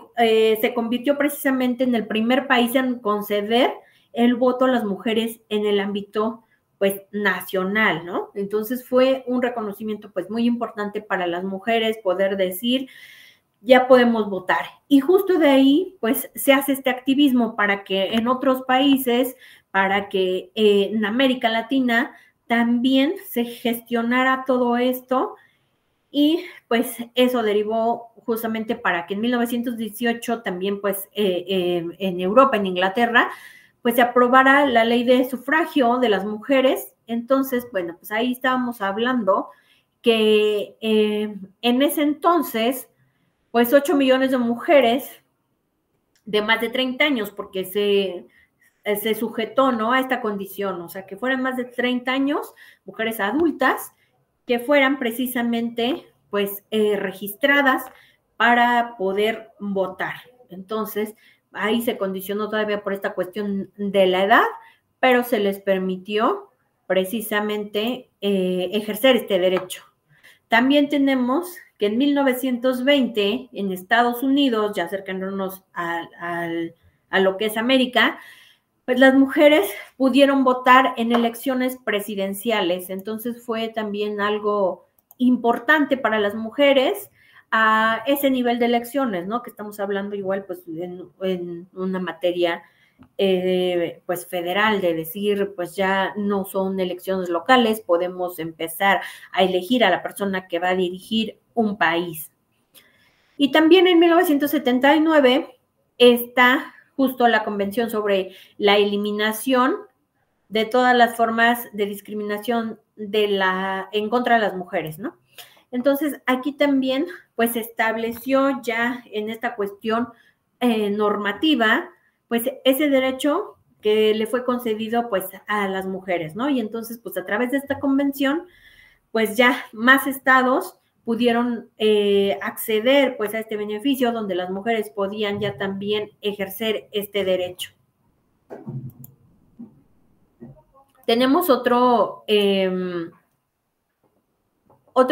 convirtió precisamente en el primer país en conceder el voto a las mujeres en el ámbito pues nacional, ¿no? Entonces fue un reconocimiento pues muy importante para las mujeres poder decir ya podemos votar. Y justo de ahí pues se hace este activismo para que en otros países, para que en América Latina también se gestionara todo esto y pues eso derivó justamente para que en 1918 también pues en Europa, en Inglaterra, pues se aprobara la ley de sufragio de las mujeres. Entonces, bueno, pues ahí estábamos hablando que en ese entonces, pues 8 millones de mujeres de más de 30 años, porque se sujetó, ¿no? A esta condición, o sea, que fueran más de 30 años, mujeres adultas, que fueran precisamente, pues, registradas para poder votar. Entonces, ahí se condicionó todavía por esta cuestión de la edad, pero se les permitió precisamente ejercer este derecho. También tenemos que en 1920, en Estados Unidos, ya acercándonos a lo que es América, pues las mujeres pudieron votar en elecciones presidenciales. Entonces fue también algo importante para las mujeres a ese nivel de elecciones, ¿no? Que estamos hablando igual pues en una materia pues federal, de decir, pues ya no son elecciones locales, podemos empezar a elegir a la persona que va a dirigir un país. Y también en 1979 está justo la Convención sobre la eliminación de todas las formas de discriminación en contra de las mujeres, ¿no? Entonces, aquí también, pues, se estableció ya en esta cuestión normativa, pues, ese derecho que le fue concedido pues a las mujeres, ¿no? Y entonces pues a través de esta convención pues ya más estados pudieron acceder pues a este beneficio donde las mujeres podían ya también ejercer este derecho. Tenemos otro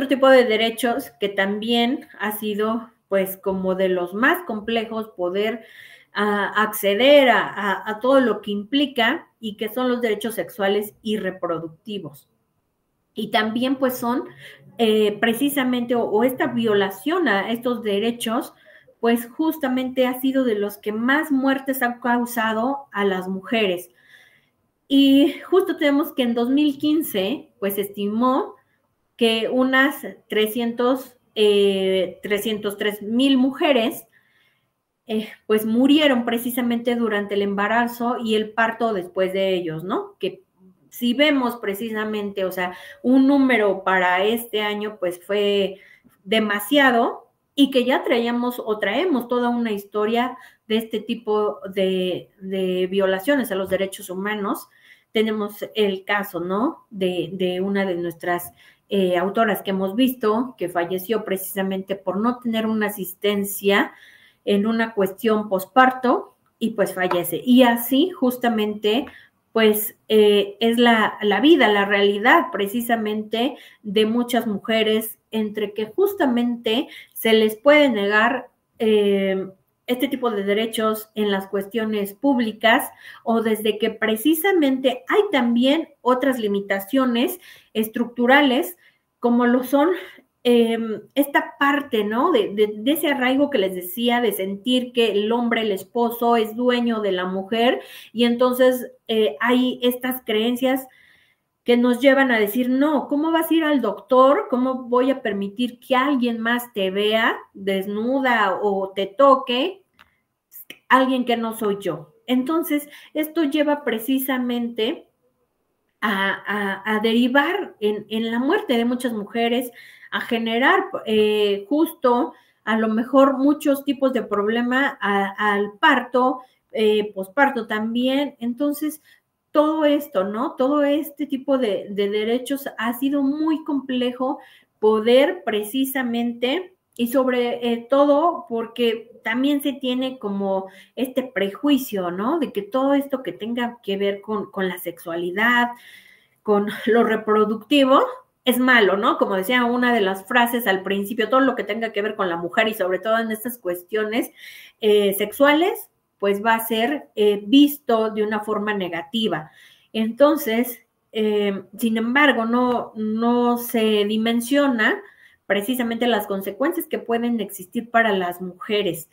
tipo de derechos que también ha sido pues como de los más complejos poder acceder a todo lo que implica y que son los derechos sexuales y reproductivos. Y también pues son precisamente o esta violación a estos derechos pues justamente ha sido de los que más muertes han causado a las mujeres. Y justo tenemos que en 2015 pues estimó que unas 303,000 mujeres pues murieron precisamente durante el embarazo y el parto después de ellos, ¿no? Que si vemos precisamente, o sea, un número para este año pues fue demasiado y que ya traíamos o traemos toda una historia de este tipo de violaciones a los derechos humanos. Tenemos el caso, ¿no? De una de nuestras autoras que hemos visto, que falleció precisamente por no tener una asistencia en una cuestión posparto y pues fallece. Y así justamente pues es la vida, la realidad precisamente de muchas mujeres entre que justamente se les puede negar este tipo de derechos en las cuestiones públicas o desde que precisamente hay también otras limitaciones estructurales como lo son esta parte, ¿no? De ese arraigo que les decía, de sentir que el hombre, el esposo, es dueño de la mujer y entonces hay estas creencias que nos llevan a decir, no, ¿cómo vas a ir al doctor? ¿Cómo voy a permitir que alguien más te vea desnuda o te toque? Alguien que no soy yo. Entonces, esto lleva precisamente a derivar en la muerte de muchas mujeres, a generar justo a lo mejor muchos tipos de problema al parto, posparto también. Entonces, todo esto, ¿no? Todo este tipo de derechos ha sido muy complejo poder precisamente y sobre todo porque también se tiene como este prejuicio, ¿no? De que todo esto que tenga que ver con la sexualidad, con lo reproductivo, es malo, ¿no? Como decía una de las frases al principio, todo lo que tenga que ver con la mujer y sobre todo en estas cuestiones sexuales, pues va a ser visto de una forma negativa. Entonces, sin embargo, no se dimensiona precisamente las consecuencias que pueden existir para las mujeres.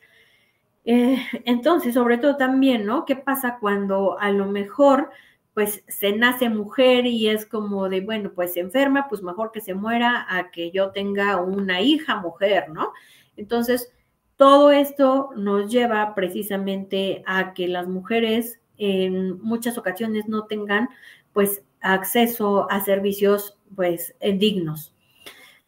Entonces, sobre todo también, ¿no? ¿Qué pasa cuando a lo mejor, pues, se nace mujer y es como de, bueno, pues se enferma, pues mejor que se muera a que yo tenga una hija mujer, ¿no? Entonces, todo esto nos lleva precisamente a que las mujeres en muchas ocasiones no tengan, pues, acceso a servicios, pues, dignos.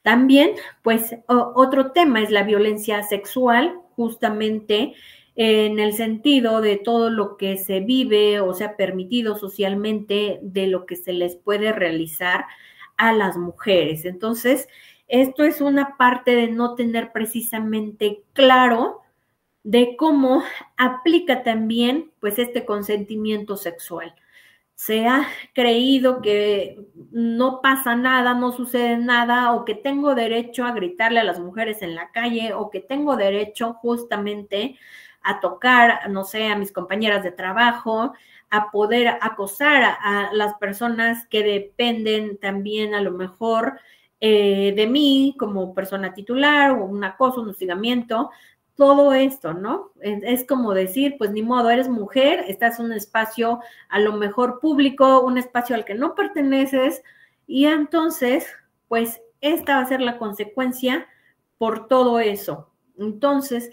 También, pues, otro tema es la violencia sexual, justamente en el sentido de todo lo que se vive o se ha permitido socialmente de lo que se les puede realizar a las mujeres. Entonces, esto es una parte de no tener precisamente claro de cómo aplica también, pues, este consentimiento sexual. Se ha creído que no pasa nada, no sucede nada, o que tengo derecho a gritarle a las mujeres en la calle, o que tengo derecho justamente a tocar, no sé, a mis compañeras de trabajo, a poder acosar a las personas que dependen también a lo mejor de mí como persona titular, o un acoso, un hostigamiento, todo esto, ¿no? Es como decir, pues ni modo, eres mujer, estás en un espacio a lo mejor público, un espacio al que no perteneces, y entonces, pues esta va a ser la consecuencia por todo eso. Entonces,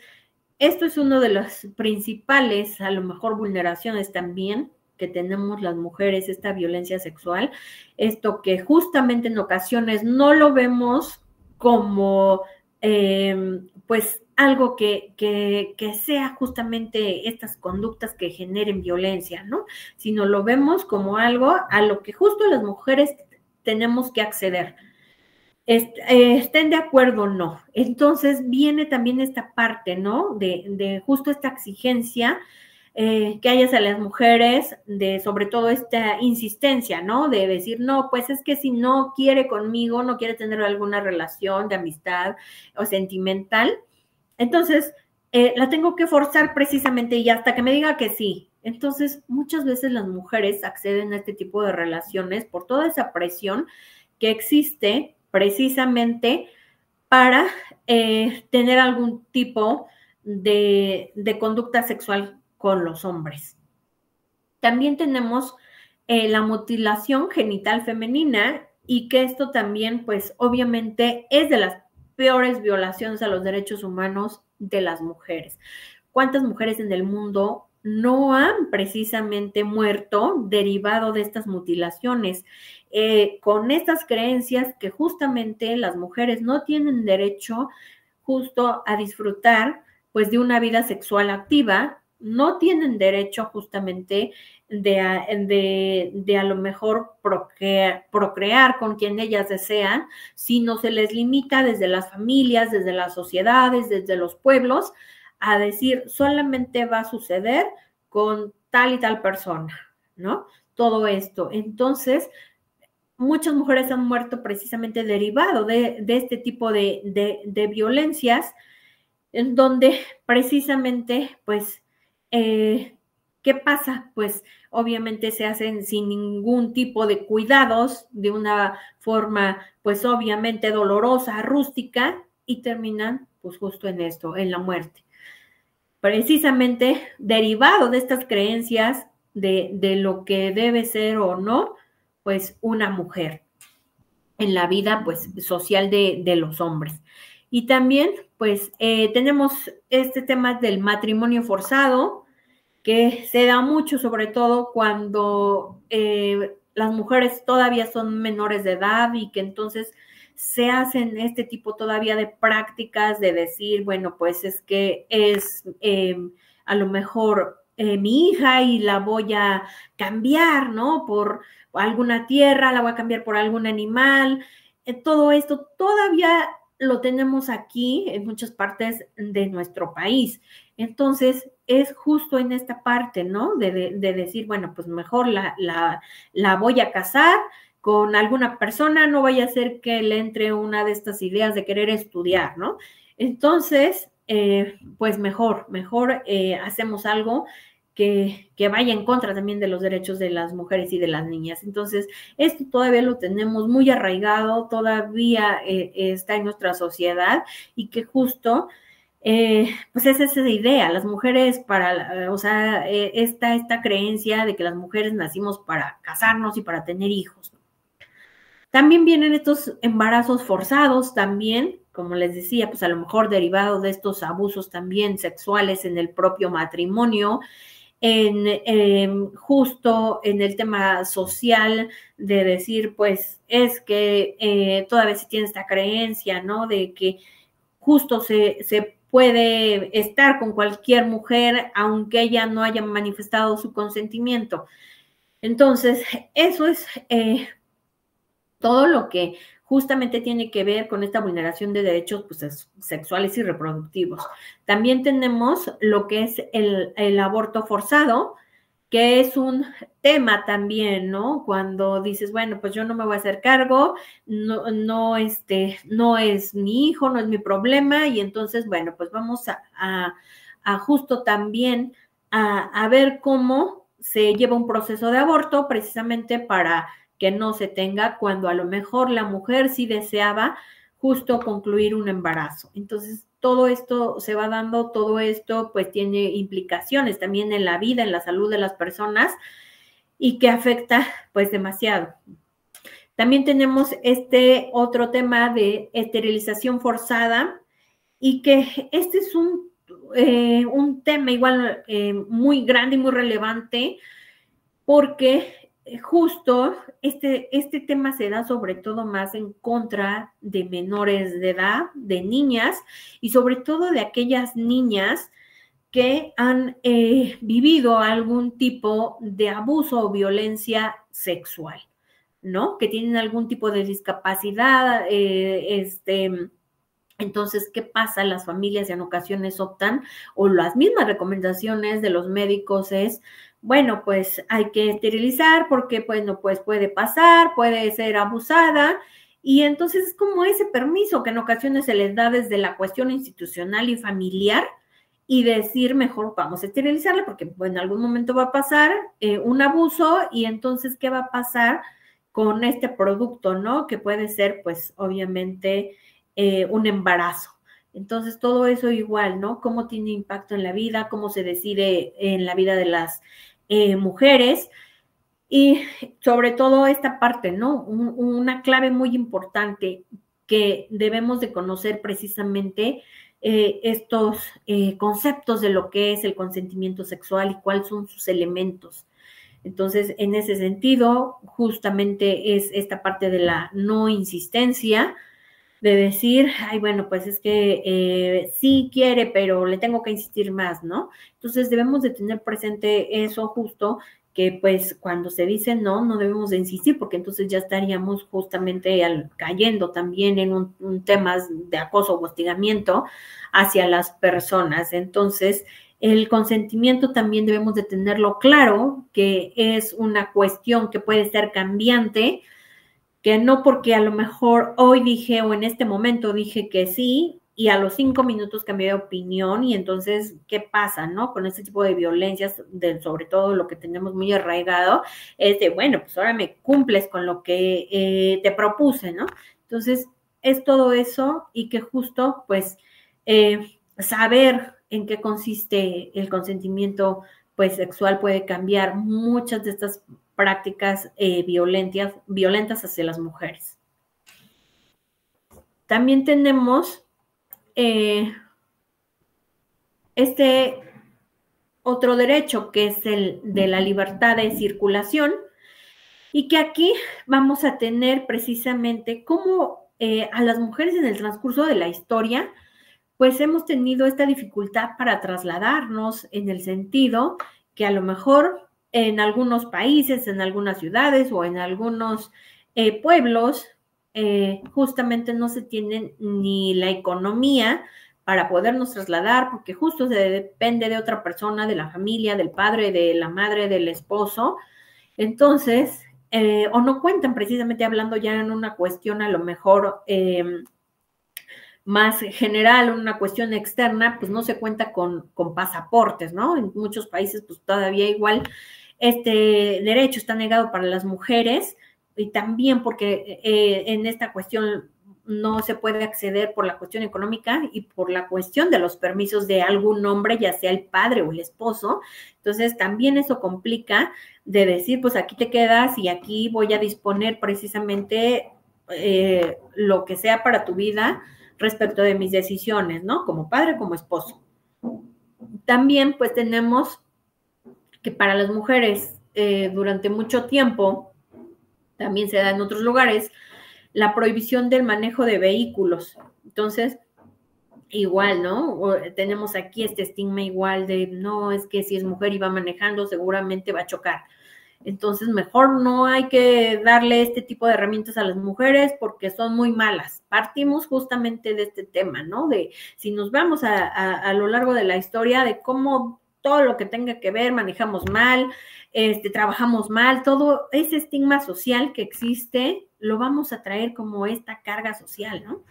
esto es uno de las principales, a lo mejor, vulneraciones también que tenemos las mujeres, esta violencia sexual, esto que justamente en ocasiones no lo vemos como, pues, algo que sea justamente estas conductas que generen violencia, ¿no? Sino lo vemos como algo a lo que justo las mujeres tenemos que acceder. Estén de acuerdo o no. Entonces viene también esta parte, ¿no? De justo esta exigencia que hay hacia las mujeres, de sobre todo esta insistencia, ¿no? De decir, no, pues es que si no quiere conmigo, no quiere tener alguna relación de amistad o sentimental, entonces la tengo que forzar precisamente y hasta que me diga que sí. Entonces, muchas veces las mujeres acceden a este tipo de relaciones por toda esa presión que existe precisamente para tener algún tipo de conducta sexual con los hombres. También tenemos la mutilación genital femenina y que esto también, pues obviamente es de las peores violaciones a los derechos humanos de las mujeres. ¿Cuántas mujeres en el mundo no han precisamente muerto derivado de estas mutilaciones? Con estas creencias que justamente las mujeres no tienen derecho justo a disfrutar pues de una vida sexual activa, no tienen derecho justamente de a lo mejor procrear con quien ellas desean, sino se les limita desde las familias, desde las sociedades, desde los pueblos, a decir solamente va a suceder con tal y tal persona, ¿no? Todo esto. Entonces, muchas mujeres han muerto precisamente derivado de este tipo de violencias, en donde precisamente, pues, ¿qué pasa? Pues obviamente se hacen sin ningún tipo de cuidados, de una forma, pues obviamente dolorosa, rústica, y terminan, pues justo en esto, en la muerte. Precisamente derivado de estas creencias de lo que debe ser o no, pues una mujer en la vida pues social de los hombres. Y también pues tenemos este tema del matrimonio forzado, que se da mucho sobre todo cuando las mujeres todavía son menores de edad y que entonces se hacen este tipo todavía de prácticas de decir, bueno, pues es que es a lo mejor mi hija y la voy a cambiar, ¿no? Por alguna tierra, la voy a cambiar por algún animal. Todo esto todavía lo tenemos aquí en muchas partes de nuestro país. Entonces, es justo en esta parte, ¿no? De decir, bueno, pues mejor la voy a casar con alguna persona, no vaya a ser que le entre una de estas ideas de querer estudiar, ¿no? Entonces, pues mejor hacemos algo que vaya en contra también de los derechos de las mujeres y de las niñas. Entonces, esto todavía lo tenemos muy arraigado, todavía está en nuestra sociedad y que justo pues es esa idea, las mujeres o sea, esta creencia de que las mujeres nacimos para casarnos y para tener hijos. También vienen estos embarazos forzados también, como les decía, pues a lo mejor derivados de estos abusos también sexuales en el propio matrimonio, justo en el tema social de decir, pues es que todavía se tiene esta creencia, ¿no? De que justo se puede estar con cualquier mujer aunque ella no haya manifestado su consentimiento. Entonces, eso es todo lo que justamente tiene que ver con esta vulneración de derechos pues, sexuales y reproductivos. También tenemos lo que es el aborto forzado, que es un tema también, ¿no? Cuando dices, bueno, pues yo no me voy a hacer cargo, no es mi hijo, no es mi problema, y entonces, bueno, pues vamos a justo también a ver cómo se lleva un proceso de aborto precisamente para que no se tenga cuando a lo mejor la mujer sí deseaba justo concluir un embarazo. Entonces, todo esto se va dando, todo esto pues tiene implicaciones también en la vida, en la salud de las personas y que afecta pues demasiado. También tenemos este otro tema de esterilización forzada y que este es un tema igual muy grande y muy relevante porque justo este tema se da sobre todo más en contra de menores de edad, de niñas, y sobre todo de aquellas niñas que han vivido algún tipo de abuso o violencia sexual, ¿no? Que tienen algún tipo de discapacidad, entonces, ¿qué pasa? Las familias en ocasiones optan, o las mismas recomendaciones de los médicos es, bueno, pues hay que esterilizar porque, bueno, pues puede pasar, puede ser abusada, y entonces es como ese permiso que en ocasiones se les da desde la cuestión institucional y familiar, y decir, mejor vamos a esterilizarla porque pues, en algún momento va a pasar un abuso, y entonces, ¿qué va a pasar con este producto, no? Que puede ser, pues, obviamente, un embarazo. Entonces, todo eso igual, ¿no? Cómo tiene impacto en la vida, cómo se decide en la vida de las mujeres, y sobre todo esta parte, ¿no? Una clave muy importante que debemos de conocer precisamente estos conceptos de lo que es el consentimiento sexual y cuáles son sus elementos. Entonces, en ese sentido, justamente es esta parte de la no insistencia, de decir, ay, bueno, pues es que sí quiere, pero le tengo que insistir más, ¿no? Entonces debemos de tener presente eso justo, que pues cuando se dice no, no debemos de insistir, porque entonces ya estaríamos justamente cayendo también en un tema de acoso o hostigamiento hacia las personas. Entonces, el consentimiento también debemos de tenerlo claro, que es una cuestión que puede ser cambiante, que no porque a lo mejor hoy dije o en este momento dije que sí y a los 5 minutos cambié de opinión, y entonces, ¿qué pasa, no? Con este tipo de violencias, sobre todo lo que tenemos muy arraigado, es de, bueno, pues ahora me cumples con lo que te propuse, ¿no? Entonces, es todo eso, y que justo, pues, saber en qué consiste el consentimiento, pues, sexual puede cambiar muchas de estas prácticas violentas hacia las mujeres. También tenemos este otro derecho, que es el de la libertad de circulación, y que aquí vamos a tener precisamente cómo a las mujeres en el transcurso de la historia, pues hemos tenido esta dificultad para trasladarnos, en el sentido que a lo mejor en algunos países, en algunas ciudades o en algunos pueblos, justamente no se tienen ni la economía para podernos trasladar, porque justo se depende de otra persona, de la familia, del padre, de la madre, del esposo. Entonces, o no cuentan, precisamente hablando ya en una cuestión a lo mejor más general, una cuestión externa, pues no se cuenta con pasaportes, ¿no? En muchos países, pues todavía igual este derecho está negado para las mujeres, y también porque en esta cuestión no se puede acceder por la cuestión económica y por la cuestión de los permisos de algún hombre, ya sea el padre o el esposo. Entonces, también eso complica de decir, pues aquí te quedas y aquí voy a disponer precisamente lo que sea para tu vida respecto de mis decisiones, ¿no? Como padre, como esposo. También, pues tenemos que para las mujeres durante mucho tiempo, también se da en otros lugares, la prohibición del manejo de vehículos. Entonces, igual, ¿no? Tenemos aquí este estigma igual de, no, es que si es mujer y va manejando, seguramente va a chocar. Entonces, mejor no hay que darle este tipo de herramientas a las mujeres porque son muy malas. Partimos justamente de este tema, ¿no? De si nos vamos a lo largo de la historia, de cómo todo lo que tenga que ver, manejamos mal, trabajamos mal, todo ese estigma social que existe, lo vamos a traer como esta carga social, ¿no?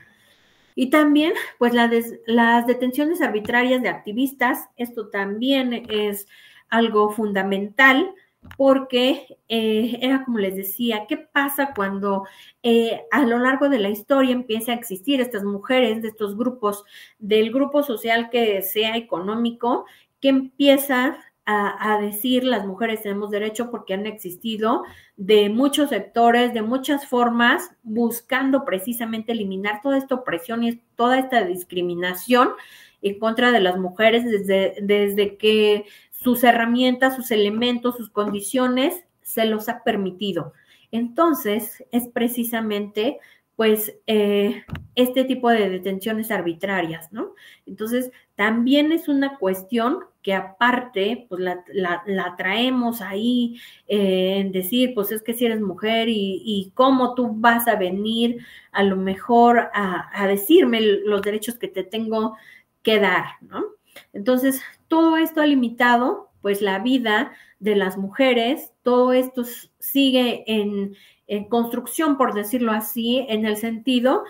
Y también, pues, las detenciones arbitrarias de activistas, esto también es algo fundamental, porque era como les decía, ¿qué pasa cuando a lo largo de la historia empieza a existir estas mujeres de estos grupos, del grupo social que sea económico, que empieza a decir las mujeres tenemos derecho, porque han existido de muchos sectores, de muchas formas, buscando precisamente eliminar toda esta opresión y toda esta discriminación en contra de las mujeres desde que sus herramientas, sus elementos, sus condiciones se los ha permitido. Entonces, es precisamente pues este tipo de detenciones arbitrarias, ¿no? Entonces, también es una cuestión que aparte, pues la traemos ahí en decir, pues es que si eres mujer y cómo tú vas a venir a lo mejor a decirme los derechos que te tengo que dar, ¿no? Entonces, todo esto ha limitado pues la vida de las mujeres, todo esto sigue en construcción, por decirlo así, en el sentido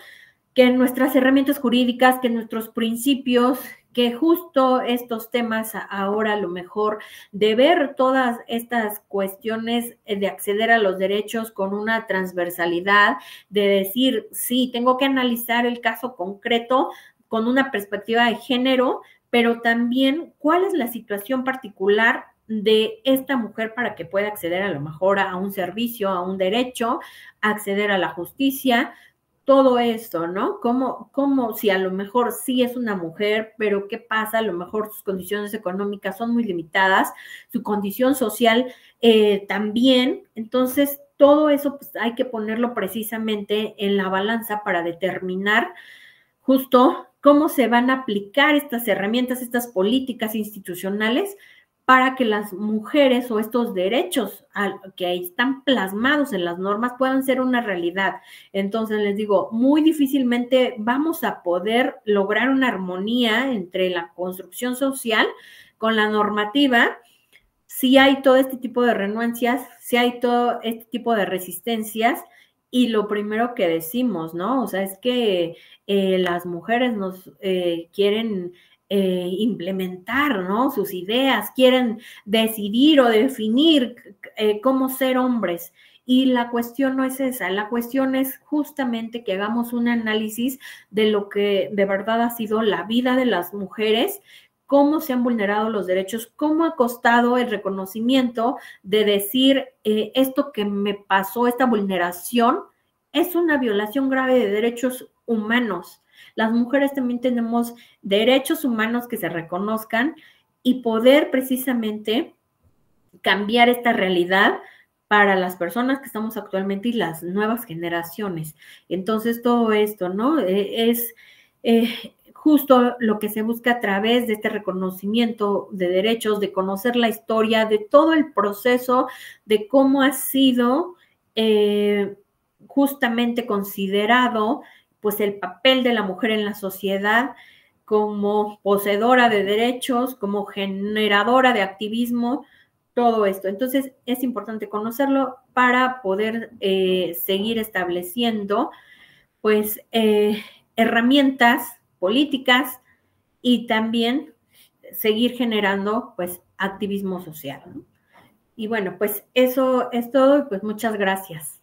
que nuestras herramientas jurídicas, que nuestros principios, que justo estos temas ahora a lo mejor de ver todas estas cuestiones de acceder a los derechos con una transversalidad, de decir, sí, tengo que analizar el caso concreto con una perspectiva de género, pero también cuál es la situación particular de esta mujer para que pueda acceder a lo mejor a un servicio, a un derecho, acceder a la justicia, todo esto, ¿no? Como si a lo mejor sí es una mujer, pero ¿qué pasa? A lo mejor sus condiciones económicas son muy limitadas, su condición social también. Entonces, todo eso pues, hay que ponerlo precisamente en la balanza para determinar justo cómo se van a aplicar estas herramientas, estas políticas institucionales para que las mujeres o estos derechos que están plasmados en las normas puedan ser una realidad. Entonces, les digo, muy difícilmente vamos a poder lograr una armonía entre la construcción social con la normativa si hay todo este tipo de renuencias, si hay todo este tipo de resistencias. Y lo primero que decimos, ¿no? O sea, es que las mujeres nos quieren implementar, ¿no? Sus ideas, quieren decidir o definir cómo ser hombres. Y la cuestión no es esa, la cuestión es justamente que hagamos un análisis de lo que de verdad ha sido la vida de las mujeres, cómo se han vulnerado los derechos, cómo ha costado el reconocimiento de decir esto que me pasó, esta vulneración, es una violación grave de derechos humanos. Las mujeres también tenemos derechos humanos que se reconozcan y poder precisamente cambiar esta realidad para las personas que estamos actualmente y las nuevas generaciones. Entonces, todo esto, ¿no? Es justo lo que se busca a través de este reconocimiento de derechos, de conocer la historia, de todo el proceso, de cómo ha sido justamente considerado pues el papel de la mujer en la sociedad como poseedora de derechos, como generadora de activismo, todo esto. Entonces, es importante conocerlo para poder seguir estableciendo, pues, herramientas políticas y también seguir generando, pues, activismo social, ¿no? Y bueno, pues eso es todo y pues muchas gracias.